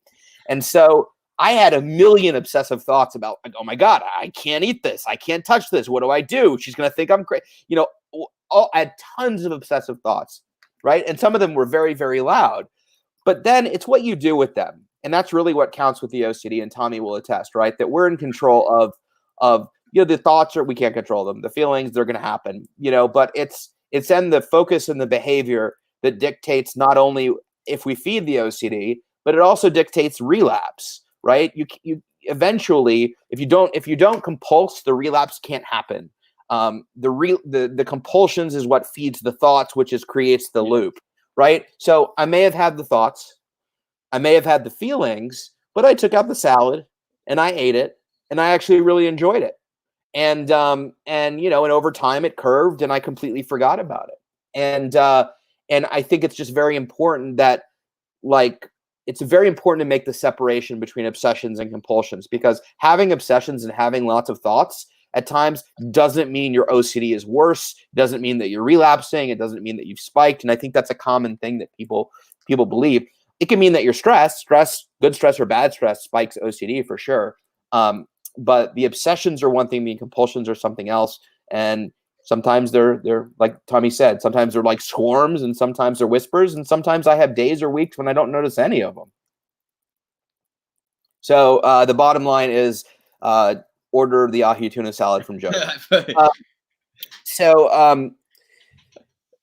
And so I had a million obsessive thoughts about, like, oh my God, I can't eat this. I can't touch this. What do I do? She's going to think I'm crazy. I had tons of obsessive thoughts, right? And some of them were very, very loud. But then it's what you do with them. And that's really what counts with the OCD. And Tommy will attest, right? That we're in control of the thoughts, we can't control them. The feelings, they're going to happen, but it's then the focus and the behavior that dictates not only if we feed the OCD, but it also dictates relapse, right? You eventually, if you don't compulse, the relapse can't happen. The compulsions is what feeds the thoughts, which creates the loop, right? So I may have had the thoughts, I may have had the feelings, but I took out the salad and I ate it, and I actually really enjoyed it. And over time it curved and I completely forgot about it. And I think it's just very important that, like, it's very important to make the separation between obsessions and compulsions, because having obsessions and having lots of thoughts at times doesn't mean your OCD is worse. It doesn't mean that you're relapsing. It doesn't mean that you've spiked. And I think that's a common thing that people believe. It can mean that you're stressed, good stress or bad stress spikes OCD for sure. But the obsessions are one thing, the compulsions are something else. And sometimes they're like Tommy said, sometimes they're like swarms, and sometimes they're whispers, and sometimes I have days or weeks when I don't notice any of them. So the bottom line is order the ahi tuna salad from Joe.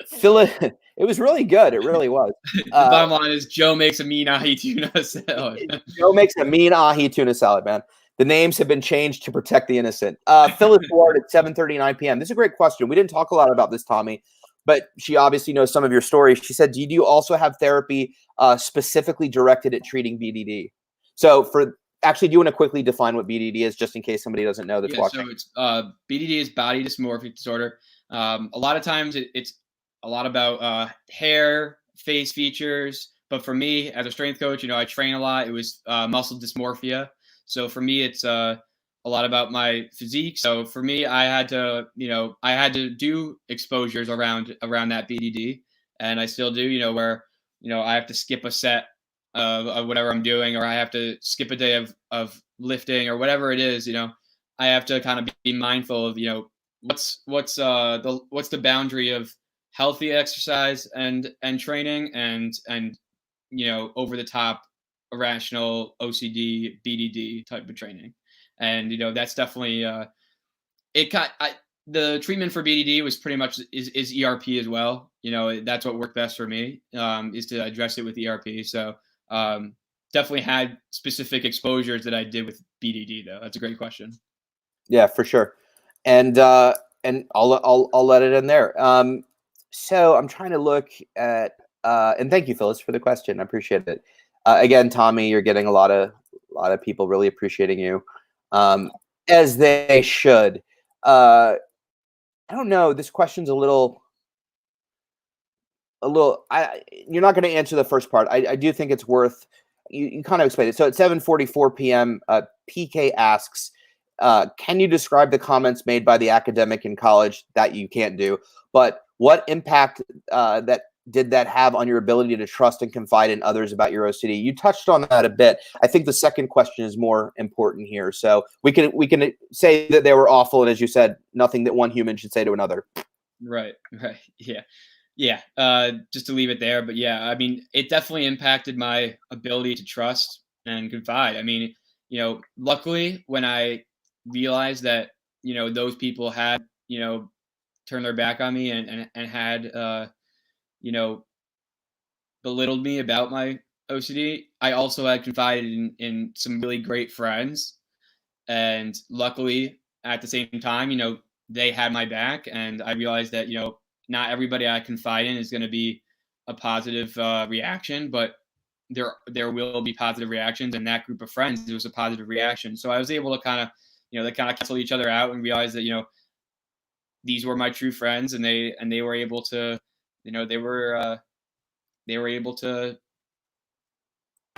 Philip, it was really good. It really was. The bottom line is Joe makes a mean ahi tuna salad. Joe makes a mean ahi tuna salad, man. The names have been changed to protect the innocent. Phyllis Ward at 7:39 p.m. This is a great question. We didn't talk a lot about this, Tommy, but she obviously knows some of your stories. She said, do you also have therapy specifically directed at treating BDD? So do you want to quickly define what BDD is, just in case somebody doesn't know that's watching? So it's BDD is body dysmorphic disorder. A lot of times it's a lot about hair, face features. But for me, as a strength coach, I train a lot. It was muscle dysmorphia. So for me, it's a lot about my physique. So for me, I had to do exposures around that BDD, and I still do. Where I have to skip a set of whatever I'm doing, or I have to skip a day of lifting, or whatever it is. I have to kind of be mindful of what's the boundary of healthy exercise and training and over the top irrational OCD BDD type of training. And that's definitely the treatment for BDD was pretty much is ERP as well. That's what worked best for me, is to address it with ERP. So definitely had specific exposures that I did with BDD though. That's a great question. Yeah, for sure. And I'll let it in there. So I'm trying to look at and thank you, Phyllis, for the question. I appreciate it. Again, Tommy, you're getting a lot of people really appreciating you, as they should. I don't know. This question's a little. You're not going to answer the first part. I do think it's worth. you kind of explained it. So at 7:44 p.m., PK asks, can you describe the comments made by the academic in college that you can't do? But what impact that did that have on your ability to trust and confide in others about your OCD? You touched on that a bit. I think the second question is more important here. So we can say that they were awful, and as you said, nothing that one human should say to another. Right. Yeah. Just to leave it there, but yeah, I mean, it definitely impacted my ability to trust and confide. I mean, luckily when I realized that, those people had, turned their back on me and had, you know, belittled me about my OCD, I also had confided in some really great friends. And luckily, at the same time, they had my back. And I realized that, not everybody I confide in is going to be a positive reaction, but there will be positive reactions. And that group of friends, it was a positive reaction. So I was able to kind of, they kind of cancel each other out and realize that, these were my true friends, and they were able to, they were able to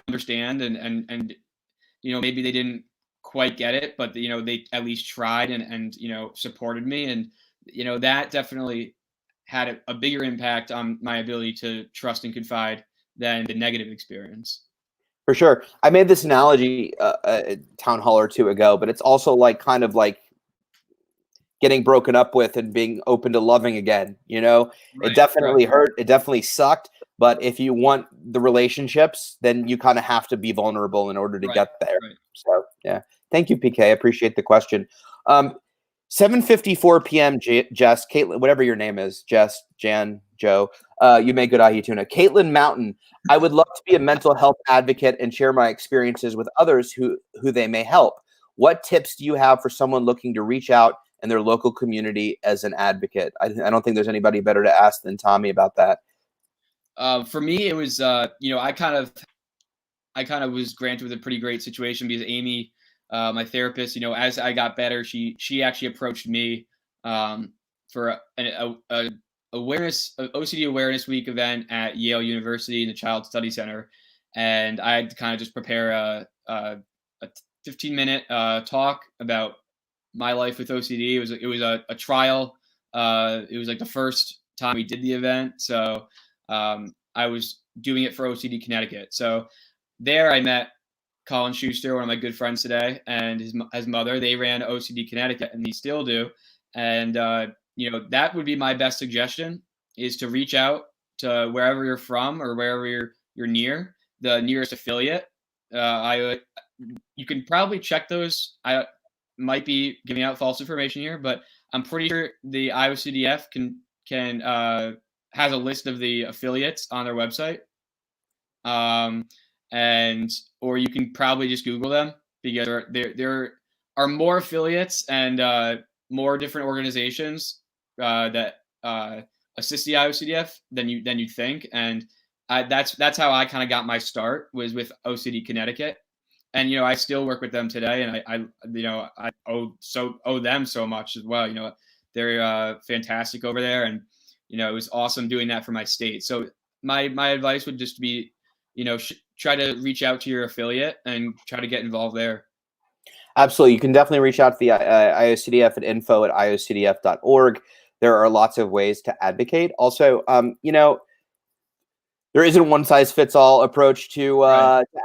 understand and maybe they didn't quite get it, but they at least tried and supported me, and that definitely had a bigger impact on my ability to trust and confide than the negative experience. For sure. I made this analogy a town hall or two ago, but it's also like kind of like getting broken up with and being open to loving again. It definitely hurt. It definitely sucked. But if you want the relationships, then you kind of have to be vulnerable in order to get there. So, yeah. Thank you, PK. I appreciate the question. 7:54 p.m. Jess, Caitlin, whatever your name is, Jess, Jan, Joe, you make good ahi tuna. Caitlin Mountain, I would love to be a mental health advocate and share my experiences with others who they may help. What tips do you have for someone looking to reach out in their local community as an advocate? I don't think there's anybody better to ask than Tommy about that. For me, it was, I kind of was granted with a pretty great situation because Amy, my therapist, as I got better, she actually approached me for an OCD Awareness Week event at Yale University in the Child Study Center, and I had to kind of just prepare a 15-minute talk about my life with OCD. It was a trial. It was like the first time we did the event, so I was doing it for OCD Connecticut. So there I met Colin Schuster, one of my good friends today, and his mother. They ran OCD Connecticut, and they still do. And that would be my best suggestion, is to reach out to wherever you're from or wherever you're near, the nearest affiliate. You can probably check those. I might be giving out false information here, but I'm pretty sure the IOCDF can has a list of the affiliates on their website. Or you can probably just Google them, because there are more affiliates and more different organizations that assist the IOCDF than you think. And that's how I kind of got my start, was with OCD Connecticut. And I still work with them today, and I owe them so much as well. They're fantastic over there, and it was awesome doing that for my state. So my advice would just be, try to reach out to your affiliate and try to get involved there. Absolutely. You can definitely reach out to the IOCDF at info@iocdf.org. There are lots of ways to advocate. Also, there isn't one size fits all approach to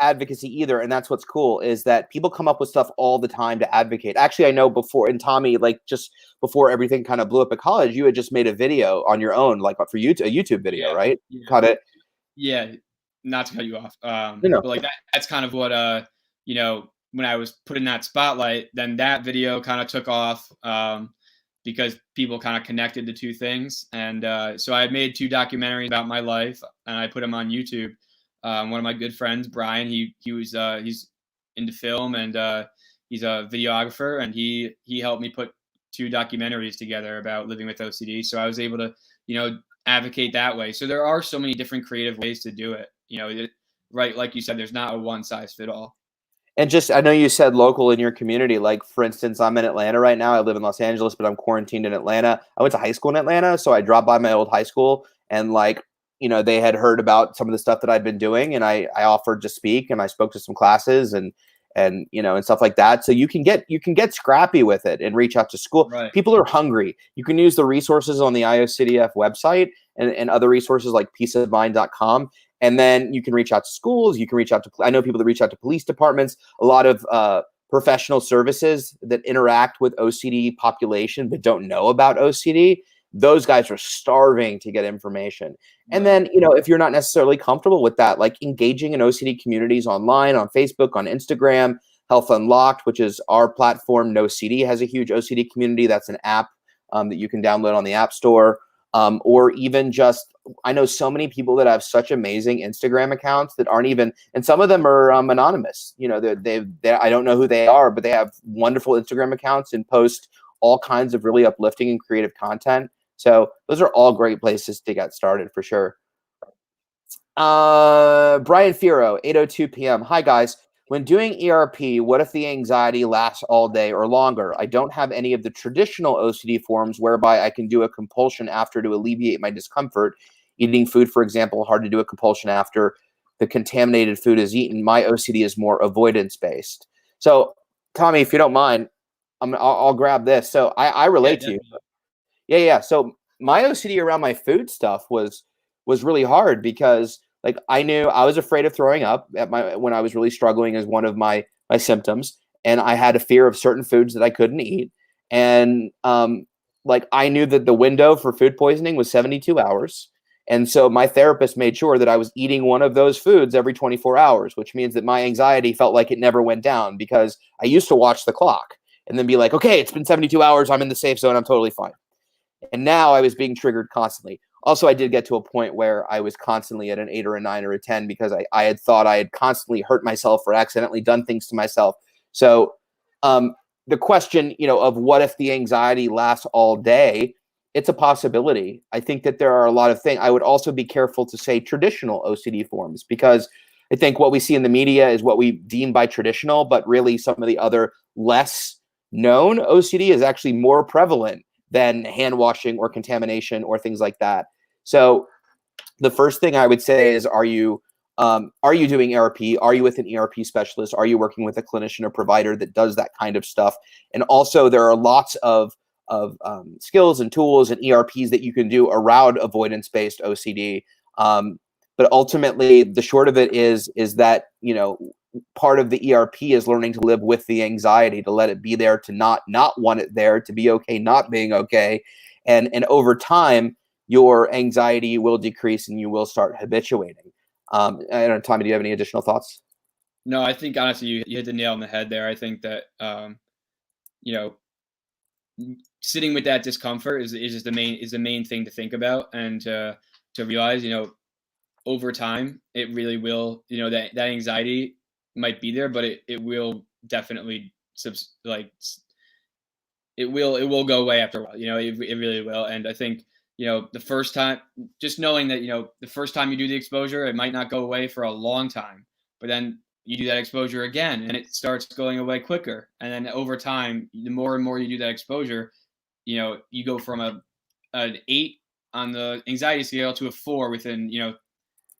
advocacy either. And that's what's cool, is that people come up with stuff all the time to advocate. Actually, I know before, and Tommy, like just before everything kind of blew up at college, you had just made a video on your own, like for you, a YouTube video, right? Yeah. Cut it. Yeah. Not to cut you off. But like that's kind of what, when I was put in that spotlight, then that video kind of took off because people kind of connected the two things. And so I had made 2 documentaries about my life, and I put them on YouTube. One of my good friends, Brian, he's into film, and he's a videographer, and he helped me put 2 documentaries together about living with OCD. So I was able to, advocate that way. So there are so many different creative ways to do it. Right, like you said, there's not a one size fit all. And just, I know you said local in your community. Like, for instance, I'm in Atlanta right now. I live in Los Angeles, but I'm quarantined in Atlanta. I went to high school in Atlanta, so I dropped by my old high school, and like they had heard about some of the stuff that I'd been doing, and I offered to speak, and I spoke to some classes and stuff like that. So you can get scrappy with it and reach out to school. Right. People are hungry. You can use the resources on the IOCDF website and other resources like peaceofmind.com. And then you can reach out to schools. You can reach out to, I know people that reach out to police departments, a lot of professional services that interact with OCD population but don't know about OCD. Those guys are starving to get information. And then, if you're not necessarily comfortable with that, like engaging in OCD communities online, on Facebook, on Instagram, Health Unlocked, which is our platform, No CD has a huge OCD community. That's an app that you can download on the App Store. Or even just, I know so many people that have such amazing Instagram accounts that aren't even, and some of them are anonymous. I don't know who they are, but they have wonderful Instagram accounts and post all kinds of really uplifting and creative content. So those are all great places to get started for sure. Brian Firo, 8:02 p.m. Hi guys. When doing ERP, what if the anxiety lasts all day or longer? I don't have any of the traditional OCD forms whereby I can do a compulsion after to alleviate my discomfort. Eating food, for example, hard to do a compulsion after the contaminated food is eaten. My OCD is more avoidance based. So, Tommy, if you don't mind, I'll grab this. So I relate to you. Yeah. So my OCD around my food stuff was really hard because I knew I was afraid of throwing up when I was really struggling as one of my symptoms. And I had a fear of certain foods that I couldn't eat. And I knew that the window for food poisoning was 72 hours. And so my therapist made sure that I was eating one of those foods every 24 hours, which means that my anxiety felt like it never went down because I used to watch the clock and then be like, okay, it's been 72 hours. I'm in the safe zone. I'm totally fine. And now I was being triggered constantly. Also, I did get to a point where I was constantly at an 8 or a 9 or a 10 because I had thought I had constantly hurt myself or accidentally done things to myself. So the question, of what if the anxiety lasts all day, it's a possibility. I think that there are a lot of things. I would also be careful to say traditional OCD forms because I think what we see in the media is what we deem by traditional, but really some of the other less known OCD is actually more prevalent than hand washing or contamination or things like that. So the first thing I would say is, are you doing ERP? Are you with an ERP specialist? Are you working with a clinician or provider that does that kind of stuff? And also there are lots of skills and tools and ERPs that you can do around avoidance-based OCD. But ultimately the short of it is that, part of the ERP is learning to live with the anxiety, to let it be there, to not want it there, to be okay not being okay. And over time, your anxiety will decrease and you will start habituating. I don't know, Tommy, do you have any additional thoughts? No, I think honestly you hit the nail on the head there. I think that sitting with that discomfort is just the main thing to think about and to realize, over time it really will, that anxiety might be there, but it will definitely it will go away after a while. It really will. And I think, the first time, just knowing that, the first time you do the exposure, it might not go away for a long time, but then you do that exposure again and it starts going away quicker. And then over time, the more and more you do that exposure, you go from an 8 on the anxiety scale to a 4 within,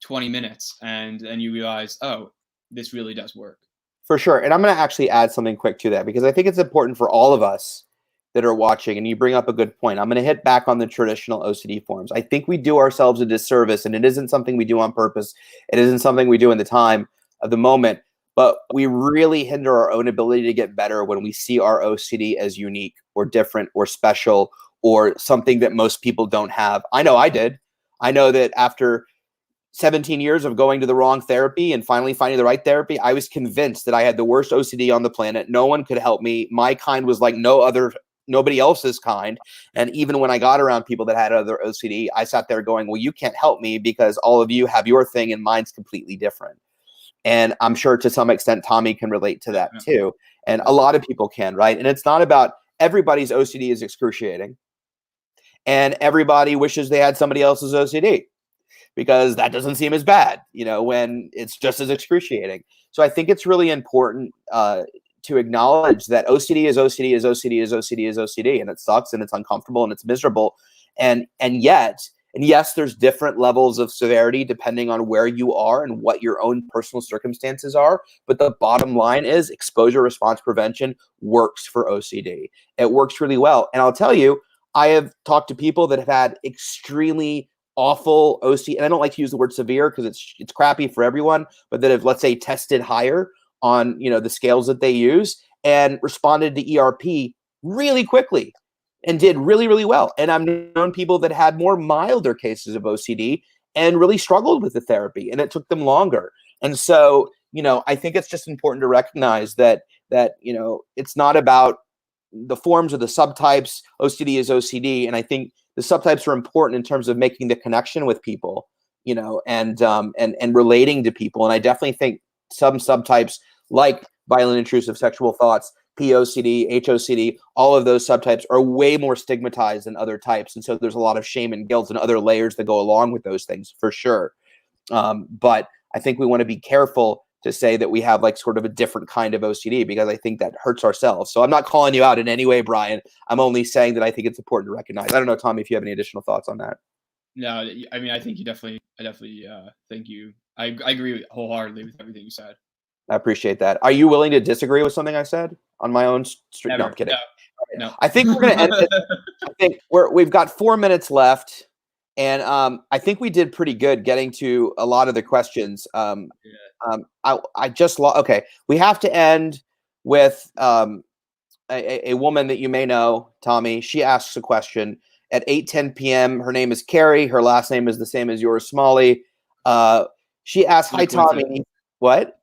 20 minutes. And then you realize, oh, this really does work. For sure. And I'm going to actually add something quick to that because I think it's important for all of us that are watching. And you bring up a good point. I'm going to hit back on the traditional OCD forms. I think we do ourselves a disservice, and it isn't something we do on purpose. It isn't something we do in the time of the moment, but we really hinder our own ability to get better when we see our OCD as unique or different or special or something that most people don't have. I know I did. I know that after 17 years of going to the wrong therapy and finally finding the right therapy, I was convinced that I had the worst OCD on the planet. No one could help me. My kind was like nobody else's kind. And even when I got around people that had other OCD, I sat there going, well, you can't help me because all of you have your thing and mine's completely different. And I'm sure to some extent, Tommy can relate to that too. And a lot of people can, right? And it's not about everybody's OCD is excruciating and everybody wishes they had somebody else's OCD, because that doesn't seem as bad, when it's just as excruciating. So I think it's really important to acknowledge that OCD is OCD, and it sucks and it's uncomfortable and it's miserable. And yet And yes, there's different levels of severity depending on where you are and what your own personal circumstances are. But the bottom line is exposure response prevention works for OCD. It works really well. And I'll tell you, I have talked to people that have had extremely awful OCD, and I don't like to use the word severe because it's crappy for everyone, but that have, let's say, tested higher on the scales that they use and responded to ERP really quickly and did really, really well. And I've known people that had more milder cases of OCD and really struggled with the therapy, and it took them longer. And so, I think it's just important to recognize that it's not about the forms or the subtypes. OCD is OCD, and I think the subtypes are important in terms of making the connection with people, and relating to people. And I definitely think some subtypes like violent intrusive sexual thoughts, POCD, HOCD, all of those subtypes are way more stigmatized than other types. And so there's a lot of shame and guilt and other layers that go along with those things for sure. But I think we want to be careful to say that we have like sort of a different kind of OCD, because I think that hurts ourselves. So I'm not calling you out in any way, Brian. I'm only saying that I think it's important to recognize. I don't know, Tommy, if you have any additional thoughts on that. No, I mean, I think I definitely think you, I agree wholeheartedly with everything you said. I appreciate that. Are you willing to disagree with something I said on my own street? No, I'm kidding. No. I think we're going to end it. I think we've got 4 minutes left. And I think we did pretty good getting to a lot of the questions. I just okay. We have to end with a woman that you may know, Tommy. She asks a question at 8:10 p.m. Her name is Carrie. Her last name is the same as yours, Smalley. She asks, "Hi, Tommy." What?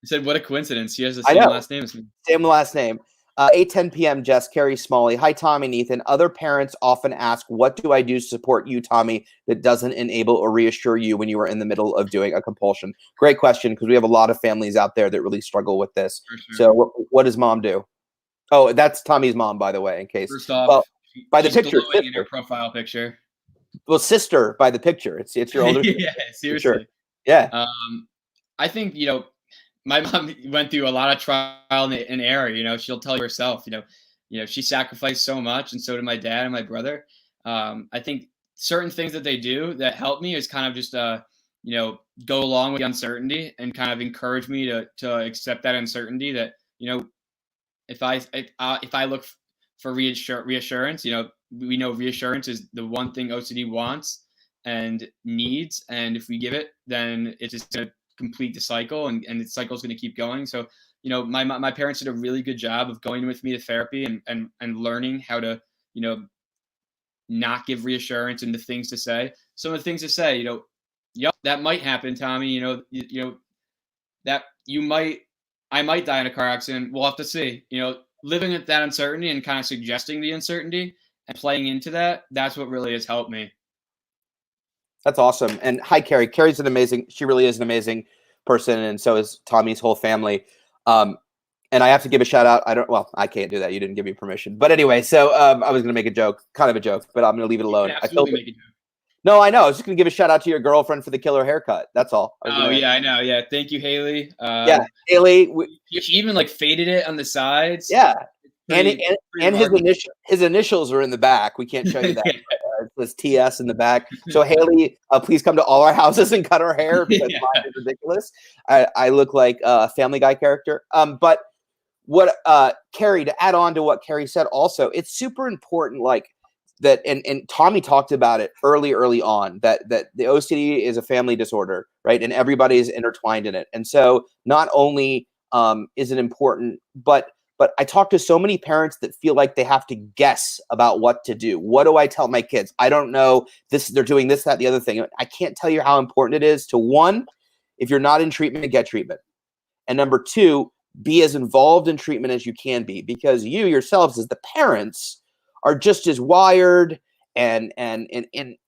You said, "What a coincidence." She has the same last name as me. Same last name. 8:10 p.m. Jess, Carrie Smalley. Hi, Tommy and Ethan. Other parents often ask, what do I do to support you, Tommy, that doesn't enable or reassure you when you are in the middle of doing a compulsion? Great question, because we have a lot of families out there that really struggle with this. Sure. So what does mom do? Oh, that's Tommy's mom, by the way, in case. First off, by the picture. In her profile picture. Well, sister by the picture. It's your older sister. Yeah, seriously. Sure. Yeah. I think, my mom went through a lot of trial and error. She'll tell you herself, she sacrificed so much, and so did my dad and my brother. I think certain things that they do that help me is kind of just, go along with the uncertainty and kind of encourage me to accept that uncertainty, that, if I look for reassurance, we know reassurance is the one thing OCD wants and needs. And if we give it, then it's just going to complete the cycle, and the cycle is going to keep going. So, my parents did a really good job of going with me to therapy and learning how to, not give reassurance and the things to say. Some of the things to say, yep, that might happen, Tommy, that I might die in a car accident. We'll have to see, living with that uncertainty and kind of suggesting the uncertainty and playing into that. That's what really has helped me. That's awesome. And hi, Carrie. Carrie's she really is an amazing person. And so is Tommy's whole family. And I have to give a shout out. I can't do that. You didn't give me permission. But anyway, so I was going to make a joke, kind of a joke, but I'm going to leave it alone. No, I know. I was just going to give a shout out to your girlfriend for the killer haircut. That's all. Yeah, I know. Yeah. Thank you, Haley. Yeah, Haley. She even faded it on the sides. Yeah. Pretty his initials are in the back. We can't show you that. It says TS in the back. So Haley, please come to all our houses and cut our hair, because mine is ridiculous. I look like a Family Guy character. But what Carrie, to add on to what Carrie said, also, it's super important, like that, and Tommy talked about it early on, that the OCD is a family disorder, right? And everybody is intertwined in it. And so not only is it important, but I talk to so many parents that feel like they have to guess about what to do. What do I tell my kids? I don't know. They're doing this, that, the other thing. I can't tell you how important it is to, one, if you're not in treatment, get treatment. And number two, be as involved in treatment as you can be, because you yourselves as the parents are just as wired and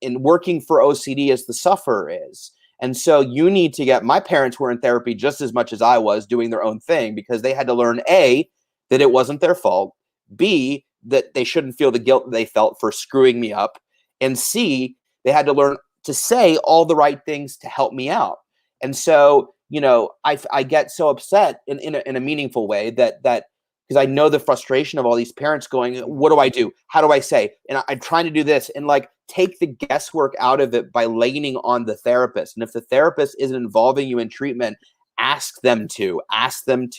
working for OCD as the sufferer is. And so you need to my parents were in therapy just as much as I was, doing their own thing, because they had to learn, A, that it wasn't their fault, B, that they shouldn't feel the guilt that they felt for screwing me up, and C, they had to learn to say all the right things to help me out. And so, I get so upset in a meaningful way that because I know the frustration of all these parents going, what do I do? How do I say? And I'm trying to do this. And like take the guesswork out of it by leaning on the therapist. And if the therapist isn't involving you in treatment, ask them to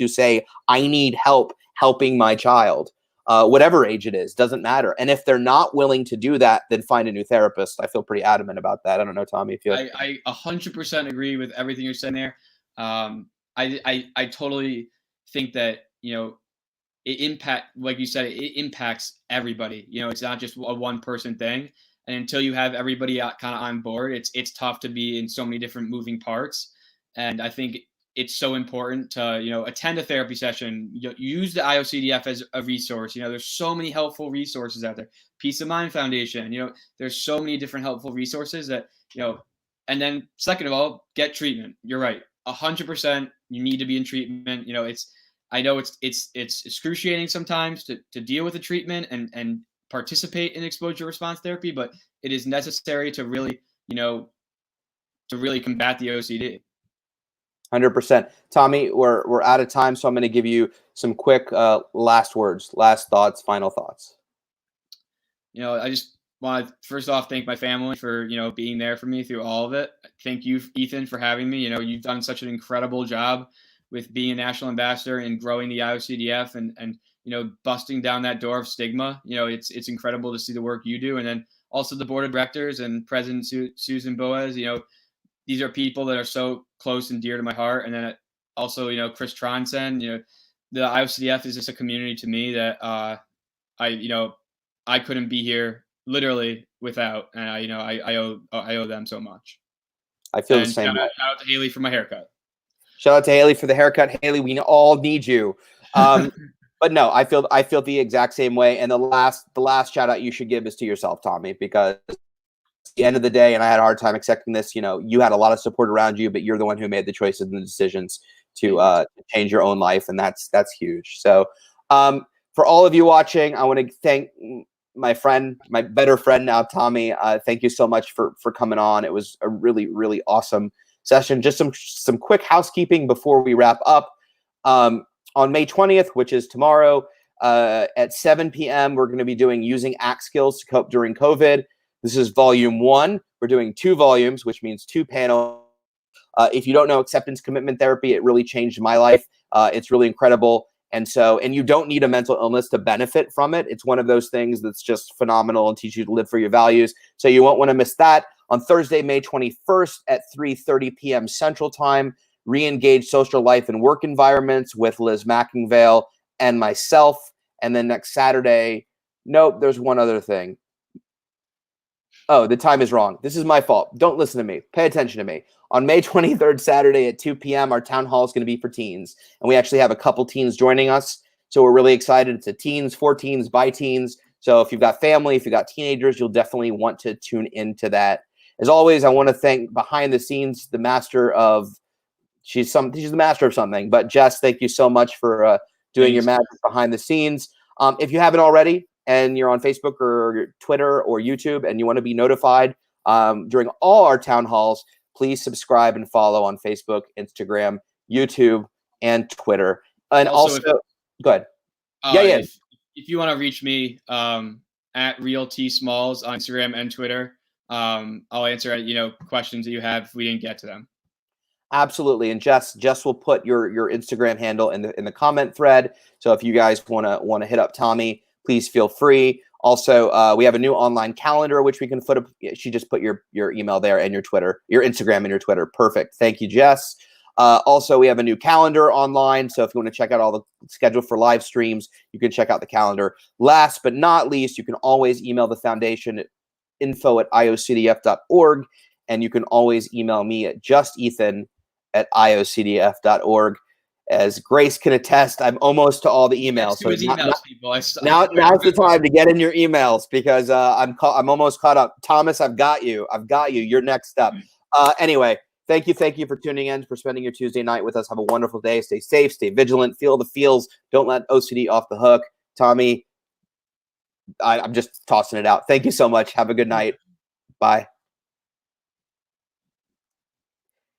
say, I need help helping my child. Whatever age it is, doesn't matter. And if they're not willing to do that, then find a new therapist. I feel pretty adamant about that. I don't know, Tommy, if you I 100% agree with everything you're saying there. I totally think that, like you said, it impacts everybody. It's not just a one person thing. And until you have everybody kind of on board, it's tough to be in so many different moving parts. And I think it's so important to, attend a therapy session, use the IOCDF as a resource. There's so many helpful resources out there. Peace of Mind Foundation, there's so many different helpful resources that, and then second of all, get treatment. You're right. 100%. You need to be in treatment. I know it's excruciating sometimes to deal with the treatment and participate in exposure response therapy, but it is necessary to really, combat the OCD. 100%. Tommy, we're out of time, so I'm going to give you some quick last words, last thoughts, final thoughts. I just want to first off thank my family for being there for me through all of it. Thank you, Ethan, for having me. You've done such an incredible job with being a national ambassador and growing the IOCDF and busting down that door of stigma. It's incredible to see the work you do, and then also the board of directors and President Susan Boas. These are people that are so close and dear to my heart. And then also, Chris Tronson, the IOCDF is just a community to me that I couldn't be here literally without. And I owe them so much. I feel the same. Shout out to Haley for my haircut. Shout out to Haley for the haircut. Haley, we all need you. But no, I feel the exact same way. And the last shout out you should give is to yourself, Tommy, because at the end of the day, and I had a hard time accepting this, you had a lot of support around you, but you're the one who made the choices and the decisions to change your own life. And that's huge. So for all of you watching, I want to thank my friend, my better friend now, Tommy. Thank you so much for coming on. It was a really, really awesome session. Just some quick housekeeping before we wrap up. On May 20th, which is tomorrow, at 7 p.m., we're going to be doing Using ACT Skills to Cope During COVID. This is volume 1. We're doing 2 volumes, which means 2 panels. If you don't know acceptance commitment therapy, it really changed my life. It's really incredible. And you don't need a mental illness to benefit from it. It's one of those things that's just phenomenal and teach you to live for your values. So you won't want to miss that. On Thursday, May 21st at 3:30 p.m. Central Time, Re-engage social life and work environments with Liz Mackingvale and myself. And then next Saturday, nope, there's one other thing. Oh, the time is wrong. This is my fault. Don't listen to me. Pay attention to me. On May 23rd, Saturday at 2 p.m., our town hall is going to be for teens. And we actually have a couple teens joining us. So we're really excited. It's a teens, for teens, by teens. So if you've got family, if you've got teenagers, you'll definitely want to tune into that. As always, I want to thank behind the scenes, the master of, she's the master of something. But Jess, thank you so much for doing your magic behind the scenes. If you haven't already, and you're on Facebook or Twitter or YouTube and you want to be notified during all our town halls, please subscribe and follow on Facebook, Instagram, YouTube, and Twitter. And also go ahead. If you want to reach me at Real T Smalls on Instagram and Twitter, I'll answer questions that you have if we didn't get to them. Absolutely. And Jess will put your Instagram handle in the comment thread. So if you guys want to hit up Tommy, please feel free. Also, we have a new online calendar, which we can put up. She just put your email there and your Twitter, your Instagram and your Twitter. Perfect. Thank you, Jess. Also, we have a new calendar online. So if you want to check out all the schedule for live streams, you can check out the calendar. Last but not least, you can always email the foundation at info@iocdf.org. And you can always email me at justethan@iocdf.org. As Grace can attest, I'm almost to all the emails. So now's the time to get in your emails because I'm almost caught up. Thomas, I've got you. You're next up. Anyway, thank you for tuning in, for spending your Tuesday night with us. Have a wonderful day. Stay safe, stay vigilant, feel the feels. Don't let OCD off the hook. Tommy, I'm just tossing it out. Thank you so much. Have a good night. Bye.